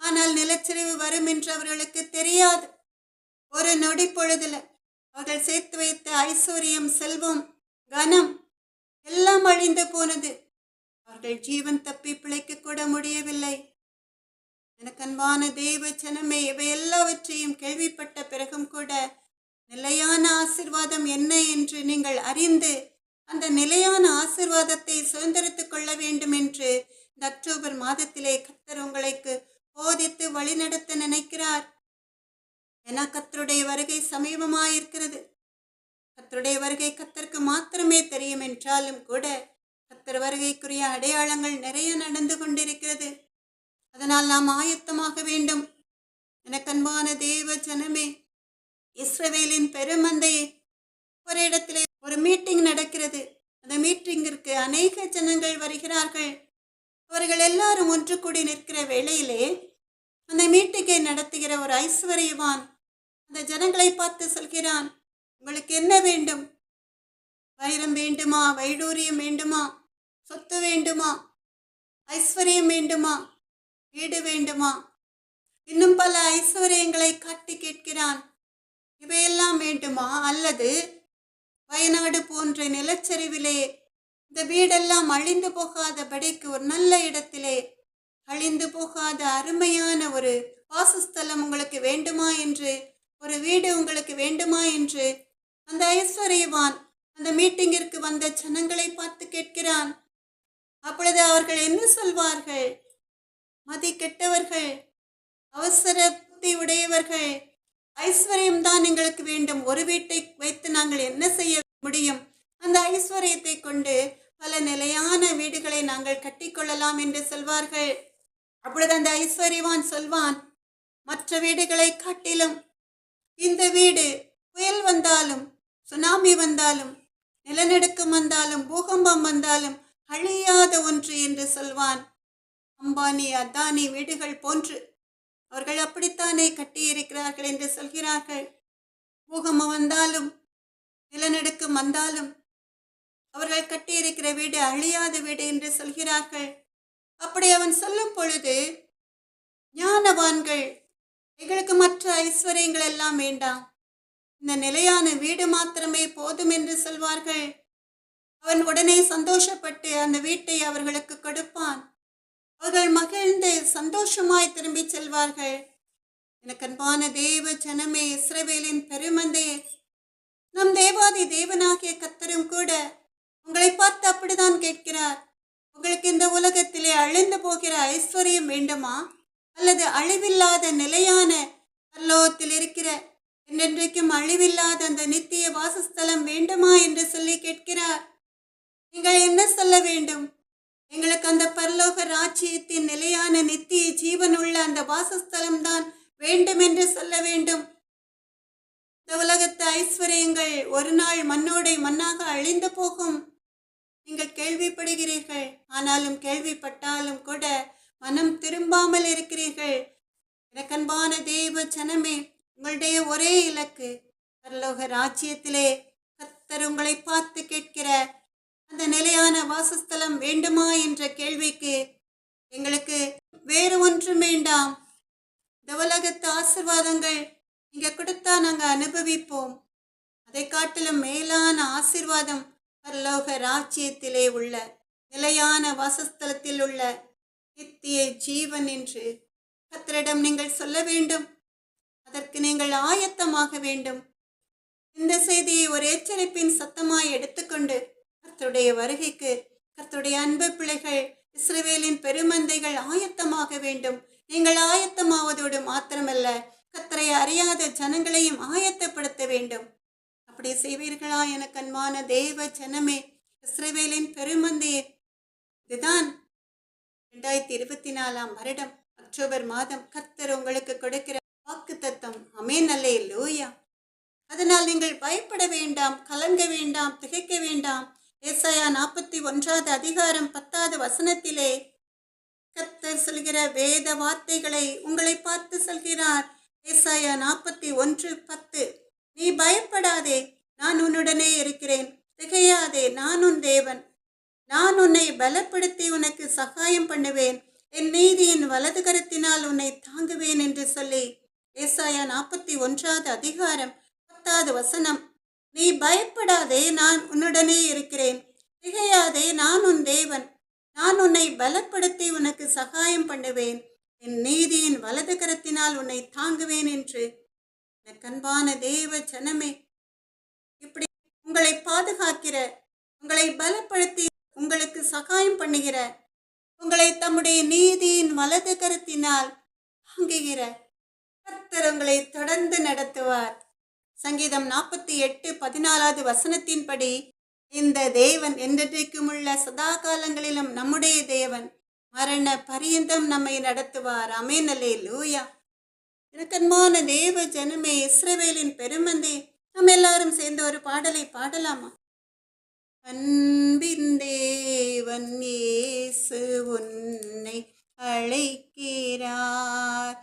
ஆனால் நிலச்சரிவு வரும் என்று அவர்களுக்கு தெரியாது. ஒரு நொடி பொழுதுல அவர்கள் சேர்த்து வைத்த ஐஸ்வர்யம், செல்வம், கனம் எல்லாம் அழிந்து போனது. அவர்கள் ஜீவன் தப்பி பிழைக்க கூட முடியவில்லை. எனக்கு அன்பான தேவ ஜனமே, இவை எல்லாவற்றையும் கேள்விப்பட்ட பிறகும் கூட நிலையான ஆசீர்வாதம் என்ன என்று நீங்கள் அறிந்து அந்த நிலையான ஆசீர்வாதத்தை சுதந்திரித்துக் கொள்ள வேண்டும் என்று இந்த அக்டோபர் மாதத்திலே கர்த்தர் உங்களுக்கு போதித்து வழிநடத்த நினைக்கிறார். ஏன்னா கர்த்தருடைய வருகை சமீபமாயிருக்கிறது. கர்த்தருடைய வருகை கர்த்தருக்கு மாத்திரமே தெரியும் என்றாலும் கூட கர்த்தர் வருகைக்குரிய அடையாளங்கள் நிறைய நடந்து கொண்டிருக்கிறது. அதனால் நாம் ஆயத்தமாக வேண்டும். எனக்கு அன்பான தேவ ஜனமே, இஸ்ரவேலின் பெருமந்தையே, ஒரு இடத்திலே ஒரு மீட்டிங் நடக்கிறது. அந்த மீட்டிங்கிற்கு அநேக ஜனங்கள் வருகிறார்கள். அவர்கள் எல்லாரும் ஒன்று கூடி நிற்கிற வேளையிலே அந்த மீட்டிங்கை நடத்துகிற ஒரு ஐஸ்வர்யவான் அந்த ஜனங்களை பார்த்து சொல்கிறான், உங்களுக்கு என்ன வேண்டும்? வைரம் வேண்டுமா? வைடூரியம் வேண்டுமா? சொத்து வேண்டுமா? ஐஸ்வர்யம் வேண்டுமா? வீடு வேண்டுமா? இன்னும் பல ஐஸ்வர்யங்களை காட்டி கேட்கிறான். இவையெல்லாம் வேண்டுமா? அல்லது வயநாடு போன்ற நிலச்சரிவிலே இந்த வீடெல்லாம் அழிந்து போகாதபடிக்கு ஒரு நல்ல இடத்திலே அழிந்து போகாத அருமையான ஒரு வாசஸ்தலம் உங்களுக்கு வேண்டுமா என்று, ஒரு வீடு உங்களுக்கு வேண்டுமா என்று அந்த ஐஸ்வர்யவான் அந்த மீட்டிங்கிற்கு வந்த ஜனங்களை பார்த்து கேட்கிறான். அப்பொழுது அவர்கள் என்ன சொல்வார்கள்? மதி கெட்டவர்கள், அவசர புத்தி உடையவர்கள், ஐஸ்வர்யம் தான் எங்களுக்கு வேண்டும், ஒரு வீட்டை வைத்து நாங்கள் என்ன செய்ய முடியும்? அந்த ஐஸ்வர்யத்தை கொண்டு பல நிலையான வீடுகளை நாங்கள் கட்டிக்கொள்ளலாம் என்று சொல்வார்கள். அப்பொழுது அந்த ஐஸ்வர்யவான் சொல்வான், மற்ற வீடுகளை காட்டிலும் இந்த வீடு புயல் வந்தாலும், சுனாமி வந்தாலும், நிலநடுக்கம் வந்தாலும், பூகம்பம் வந்தாலும் அழியாத ஒன்று என்று சொல்வான். அம்பானி, அதானி வீடுகள் போன்று அவர்கள் அப்படித்தானே கட்டியிருக்கிறார்கள் என்று சொல்கிறார்கள். பூகம்பம் வந்தாலும், நிலநடுக்கம் வந்தாலும் அவர்கள் கட்டியிருக்கிற வீடு அழியாத வீடு என்று சொல்கிறார்கள். அப்படி அவன் சொல்லும் பொழுது ஞானவான்கள், எங்களுக்கு மற்ற ஐஸ்வர்யங்கள் எல்லாம் வேண்டாம், இந்த நிலையான வீடு மாத்திரமே போதும் என்று சொல்வார்கள். அவன் உடனே சந்தோஷப்பட்டு அந்த வீட்டை அவர்களுக்கு கொடுப்பான். அவர்கள் மகிழ்ந்து சந்தோஷமாய் திரும்பி செல்வார்கள். எனக்கு அன்பான தேவ ஜனமே, இஸ்ரவேலின் பெருமந்தையே, நம் தேவாதி தேவனாகிய கர்த்தரும் கூட உங்களை பார்த்து அப்படிதான் கேட்கிறார். உங்களுக்கு இந்த உலகத்திலே அழிந்து போகிற ஐஸ்வர்யம் வேண்டுமா? அல்லது அழிவில்லாத நிலையான பரலோகத்தில் இருக்கிற என்றென்றைக்கும் அழிவில்லாத அந்த நித்திய வாசஸ்தலம் வேண்டுமா என்று சொல்லி கேட்கிறார். நீங்கள் என்ன சொல்ல வேண்டும்? எங்களுக்கு அந்த பரலோக ராஜ்யத்தின் நிலையான நித்திய ஜீவனுள்ள அந்த வாசஸ்தலம் தான் வேண்டும் என்று சொல்ல வேண்டும். இந்த உலகத்து ஐஸ்வர்யங்கள் ஒரு நாள் மண்ணோடை மண்ணாக அழிந்து போகும். நீங்கள் கேள்விப்படுகிறீர்கள். ஆனாலும் கேள்விப்பட்டாலும் கூட மனம் திரும்பாமல் இருக்கிறீர்கள். எனக்கன்பான தேவ ஜனமே, உங்களுடைய ஒரே இலக்கு பரலோக ராஜ்யத்திலே கர்த்தர் உங்களை பார்த்து கேட்கிற அந்த நிலையான வாசஸ்தலம் வேண்டுமா என்ற கேள்விக்கு எங்களுக்கு வேறு ஒன்றும் வேண்டாம். இந்த உலகத்து ஆசீர்வாதங்கள் நீங்க கொடுத்தா நாங்க அனுபவிப்போம். அதை காட்டிலும் மேலான ஆசீர்வாதம் பரலோக ராஜ்யத்திலே உள்ள நிலையான வாசஸ்தலத்தில் உள்ள நித்திய ஜீவன் என்று கர்த்தரிடம் நீங்கள் சொல்ல வேண்டும். அதற்கு நீங்கள் ஆயத்தமாக வேண்டும். இந்த செய்தியை ஒரு எச்சரிப்பின் சத்தமாய் எடுத்துக்கொண்டு கர்த்தருடைய வருகைக்கு கர்த்தருடைய அன்பு பிள்ளைகள், இஸ்ரவேலின் பெருமந்தைகள் ஆயத்தமாக வேண்டும். நீங்கள் ஆயத்தமாவதோடு மாத்திரமல்ல, கர்த்தரை அறியாத ஜனங்களையும் ஆயத்தப்படுத்த வேண்டும். அப்படி செய்வீர்களா எனக்கு அன்பான தேவ ஜனமே, இஸ்ரவேலின் பெருமந்தையே? இதுதான் 2024 வருடம் அக்டோபர் மாதம் கர்த்தர் உங்களுக்கு கொடுக்கிற வாக்கு தத்தம். ஆமென், அல்லேலூயா. அதனால் நீங்கள் பயப்பட வேண்டாம், கலங்க வேண்டாம், திகைக்க வேண்டாம். ஏசாயா 41 அதிகாரம் 10 வசனத்திலே கர்த்தர் சொல்கிற வேத வார்த்தைகளை உங்களை பார்த்து சொல்கிறார். ஏசாயா 41:10, நீ பயப்படாதே, நான் உன்னுடனே இருக்கிறேன். திகையாதே, நான் உன் தேவன். நான் உன்னை பலப்படுத்தி உனக்கு சகாயம் பண்ணுவேன். என் நீதியின் வலது கரத்தினால் உன்னை தாங்குவேன் என்று சொல்லி ஏசாயா 41 அதிகாரம் 10 வசனம். நீ பயப்படாதே, நான் உன்னுடனே இருக்கிறேன். திகையாதே, நான் உன் தேவன். நான் உன்னை பலப்படுத்தி உனக்கு சகாயம் பண்ணுவேன். என் நீதியின் வலது கரத்தினால் உன்னை தாங்குவேன் என்று. கண்பான தேவ ஜனமே, இப்படி உங்களை பாதுகாக்கிற, உங்களை பலப்படுத்தி உங்களுக்கு சகாயம் பண்ணுகிற, உங்களை தம்முடைய நீதியின் வலது கரத்தினால் தாங்குகிற கர்த்தர் உங்களை தொடர்ந்து நடத்துவார். சங்கீதம் 48:14 வசனத்தின்படி இந்த தேவன் என்றென்றைக்கும் உள்ள சதா காலங்களிலும் நம்முடைய தேவன், மரண பரியந்தம் நம்மை நடத்துவார். ஆமென், அல்லேலூயா. எனக்கன்பான தேவ ஜனமே, இஸ்ரவேலின் பெருமந்தே, நம்ம எல்லாரும் சேர்ந்து ஒரு பாடலை பாடலாமா? அன்பின் தேவன் இயேசு உன்னை அழைக்கிறார்.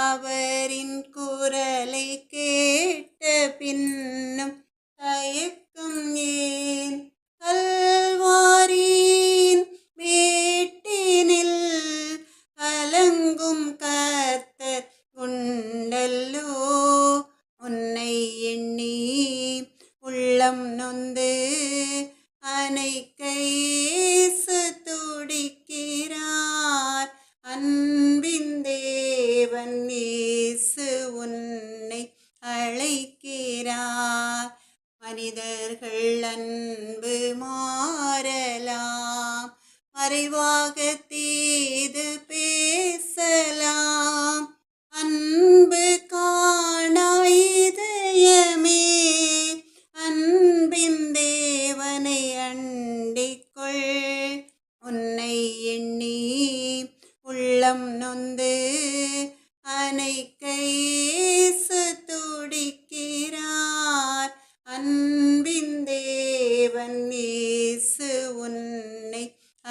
அவரின் குரலை கேட்ட பின்னும் தயக்கம் ஏன்? கல்வாரியின் மேட்டினில் கலங்கும் கர்த்தர் உண்டல்லோ. உன்னை எண்ணி உள்ளம் நொந்து அணைக்க இயேசு துடிக்கிறார். அன்பின் தேவன் இயேசு உன்னை அழைக்கிறார். மனிதர்கள் அன்பு மாறலாம், மறைவாக தீது பேசலாம். அன்பு காணா இதயமே, அன்பின் தேவனை அண்டிக்கொள். உன்னை எண்ணி உள்ளம் நொந்து அணைக்க இயேசு துடிக்கிறார். அன்பின் தேவன் இயேசு உன்னை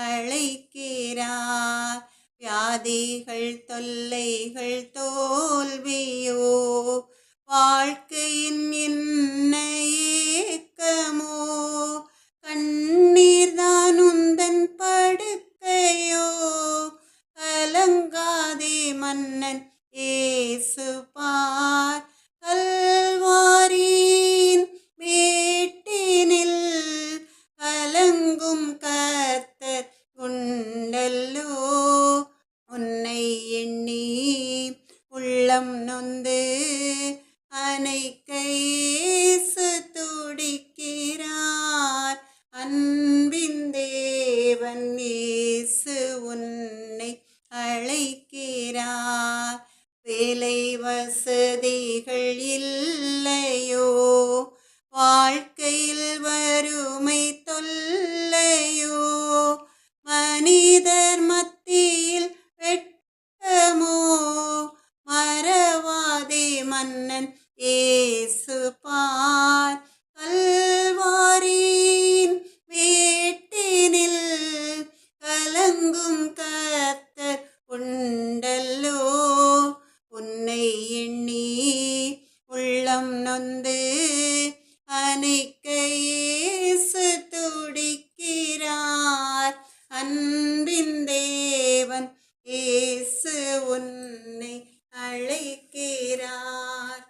அழைக்கிறார். வியாதிகள் தொல்லைகள் தோல்வியோ, வாழ்க்கையின் என்ன ஏக்கமோ, கண்ணீர் தான் உந்தன் படுக்கையோ, கலங்காதே மன்னன் இயேசு பார். கல்வாரியின் மேட்டினில் கலங்கும் கர்த்தர் உண்டல்லோ. உன்னை எண்ணி உள்ளம் நொந்து அணைக்க இயேசு துடிக்கிறார். அன்பின் தேவன் இயேசு உன்னை அழைக்கிறார். வேலை வசதிகள் இல்லையோ, வாழ்க்கையில் வறுமை தொல்லையோ, மனிதர் மத்தியில் வெட்கமோ, மறவாதே மன்னன் இயேசு பார். கல்வாரியின் மேட்டினில் கலங்கும் கர்த்தர் நொந்து அணைக்க இயேசு துடிக்கிறார். அன்பின் தேவன் இயேசு உன்னை அழைக்கிறார்.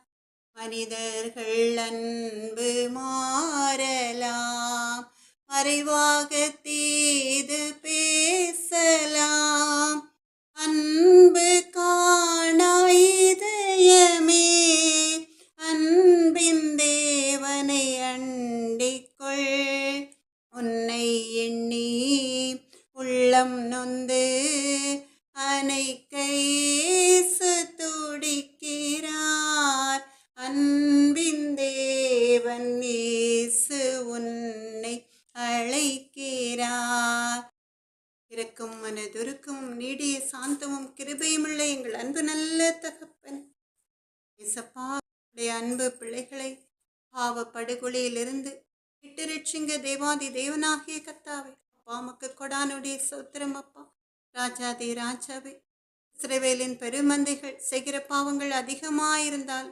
மனிதர்கள் அன்பு மாறலாம், மறைவாக தீது பேசலாம். அன்பு காணா இதயமே அன்பின் தேவனை அண்டிக்கொள். உன்னை எண்ணி உள்ளம் நொந்து அணைக்க இயேசு துடிக்கிறார். அன்பின் தேவன் இயேசு உன்னை அழைக்கிறார். இருக்கும் மனதுருக்கும் நீடிய சாந்தமும் கிருபையுமுள்ள எங்கள் அன்பு நல்ல தகப்பன் இயேசப்பா, உடைய அன்பு பிள்ளைகளை பாவ படுகொலையிலிருந்து விட்டு ரட்சிங்க தேவாதி தேவனாகிய கர்த்தாவே. அப்பா மக்கு கொடானுடைய சோத்திரம் அப்பா. ராஜாதி ராஜாவே, இஸ்ரவேலின் பெருமந்தைகள் செய்கிற பாவங்கள் அதிகமாயிருந்தால்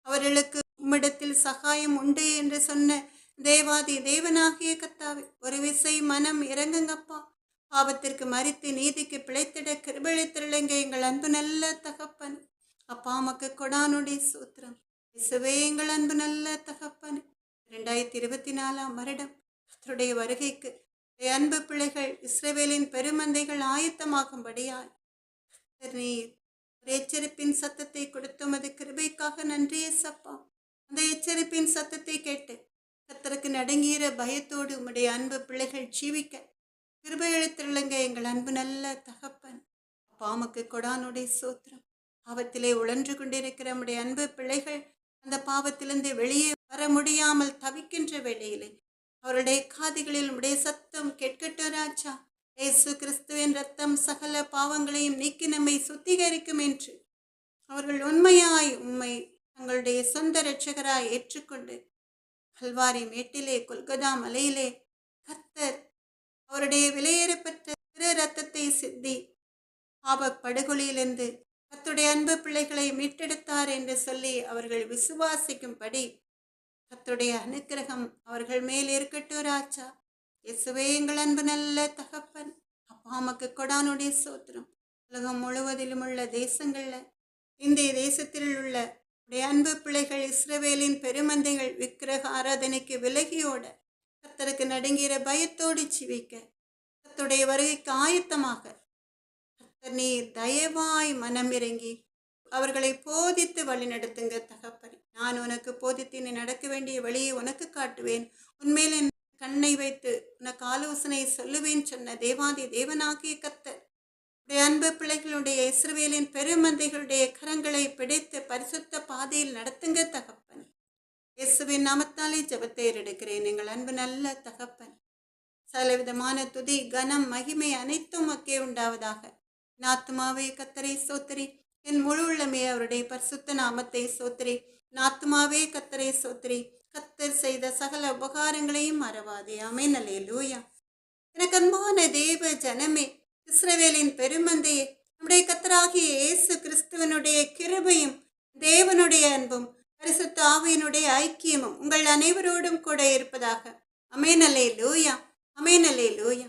அவர்களுக்கு உம்மிடத்தில் சகாயம் உண்டு என்று சொன்ன தேவாதி தேவனாகிய கர்த்தாவே, ஒரு விசை மனம் இறங்குங்கப்பா. பாவத்திற்கு மறித்து நீதிக்கு பிழைத்திட கிருபையளித்திருங்க எங்கள் அன்பு நல்ல தகப்பன். அப்பா மக்கு கொடானுடைய சூத்திரம் இசுவே எங்கள் அன்பு நல்ல தகப்பன். 2024 வருடம் கர்த்தருடைய வருகைக்கு அன்பு பிள்ளைகள் இஸ்ரவேலின் பெருமந்தைகள் ஆயத்தமாகும்படியாய் நீர் ஒரு எச்சரிப்பின் சத்தத்தை கொடுத்துமது கிருபைக்காக நன்றி ஏசப்பா. அந்த எச்சரிப்பின் சத்தத்தை கேட்டு கர்த்தருக்கு நடுங்கிற பயத்தோடு உம்முடைய அன்பு பிள்ளைகள் ஜீவிக்க கிருபை எழுத்திருளுங்க எங்கள் அன்பு நல்ல தகப்பன். பாமுக்கு கொடானுடைய சோத்திரம். பாவத்திலே உழன்று கொண்டிருக்கிற நம்முடைய அன்பு பிள்ளைகள் அந்த பாவத்திலிருந்து வெளியே வர முடியாமல் தவிக்கின்ற வேளையிலே அவருடைய காதுகளில் உடைய சத்தம் கேட்கட்டும் ராஜா. இயேசு கிறிஸ்துவின் ரத்தம் சகல பாவங்களையும் நீக்கி நம்மை சுத்திகரிக்கும் என்று அவர்கள் உண்மையாய் உம்மை தங்களுடைய சொந்த இரட்சகராய் ஏற்றுக்கொண்டு கல்வாரி மேட்டிலே கொல்கதா மலையிலே கர்த்தர் அவருடைய விலையேறப்பட்ட திரு ரத்தத்தை சிந்தி பாவ படுகொலியிலிருந்து கர்த்தருடைய அன்பு பிள்ளைகளை மீட்டெடுத்தார் என்று சொல்லி அவர்கள் விசுவாசிக்கும்படி கர்த்தருடைய அனுக்கிரகம் அவர்கள் மேல் இருக்கட்டும் ராஜா. இயேசுவே எங்கள் அன்பு நல்ல தகப்பன். அப்பா மக்கு கொடானுடைய சோத்திரம். உலகம் முழுவதிலும் உள்ள தேசங்கள்ல இந்திய தேசத்தில் உள்ள உடைய அன்பு பிள்ளைகள் இஸ்ரவேலின் பெருமந்தைகள் விக்கிரக ஆராதனைக்கு விலகியோட கர்த்தருக்கு நடுங்கிற பயத்தோடு ஜீவிக்க கர்த்தருடைய வருகைக்கு ஆயத்தமாக கர்த்தர் நீர் தயவாய் மனம் இறங்கி அவர்களை போதித்து வழி நடத்துங்க தகப்பனே. நான் உனக்கு போதித்து நீ நடக்க வேண்டிய வழியை உனக்கு காட்டுவேன், உன்மேல் என் கண்ணை வைத்து உனக்கு ஆலோசனை சொல்லுவேன் சொன்ன தேவாதி தேவனாகிய கர்த்தர் உடைய அன்பு பிள்ளைகளுடைய இஸ்ரவேலின் பெருமந்தைகளுடைய கரங்களை பிடித்து பரிசுத்த பாதையில் நடத்துங்க தகப்பன். இயேசுவின் நாமத்தாலே ஜெபத்தை எடுக்கிறேன் எங்கள் அன்பு நல்ல தகப்பன். சகலவிதமான துதி கனம் மகிமை அனைத்தும் மக்கே உண்டாவதாக. நாத்துமாவே கர்த்தரை சோத்திரி, என் முழு உள்ளமே அவருடைய பரிசுத்த நாமத்தை சோத்திரி. நாத்துமாவே கர்த்தரை சோத்திரி, கர்த்தர் செய்த சகல உபகாரங்களையும் மறவாதே. ஆமென். அல்லேலூயா. எனக்கு அன்பான தேவ ஜனமே, இஸ்ரவேலின் பெருமந்தையே, நம்முடைய கர்த்தராகிய இயேசு கிறிஸ்துவனுடைய கிருபையும் தேவனுடைய அன்பும் பரிசுத்த ஆவியினுடைய ஐக்கியமும் உங்கள் அனைவரோடும் கூட இருப்பதாக. ஆமென். அல்லேலூயா. ஆமென். அல்லேலூயா.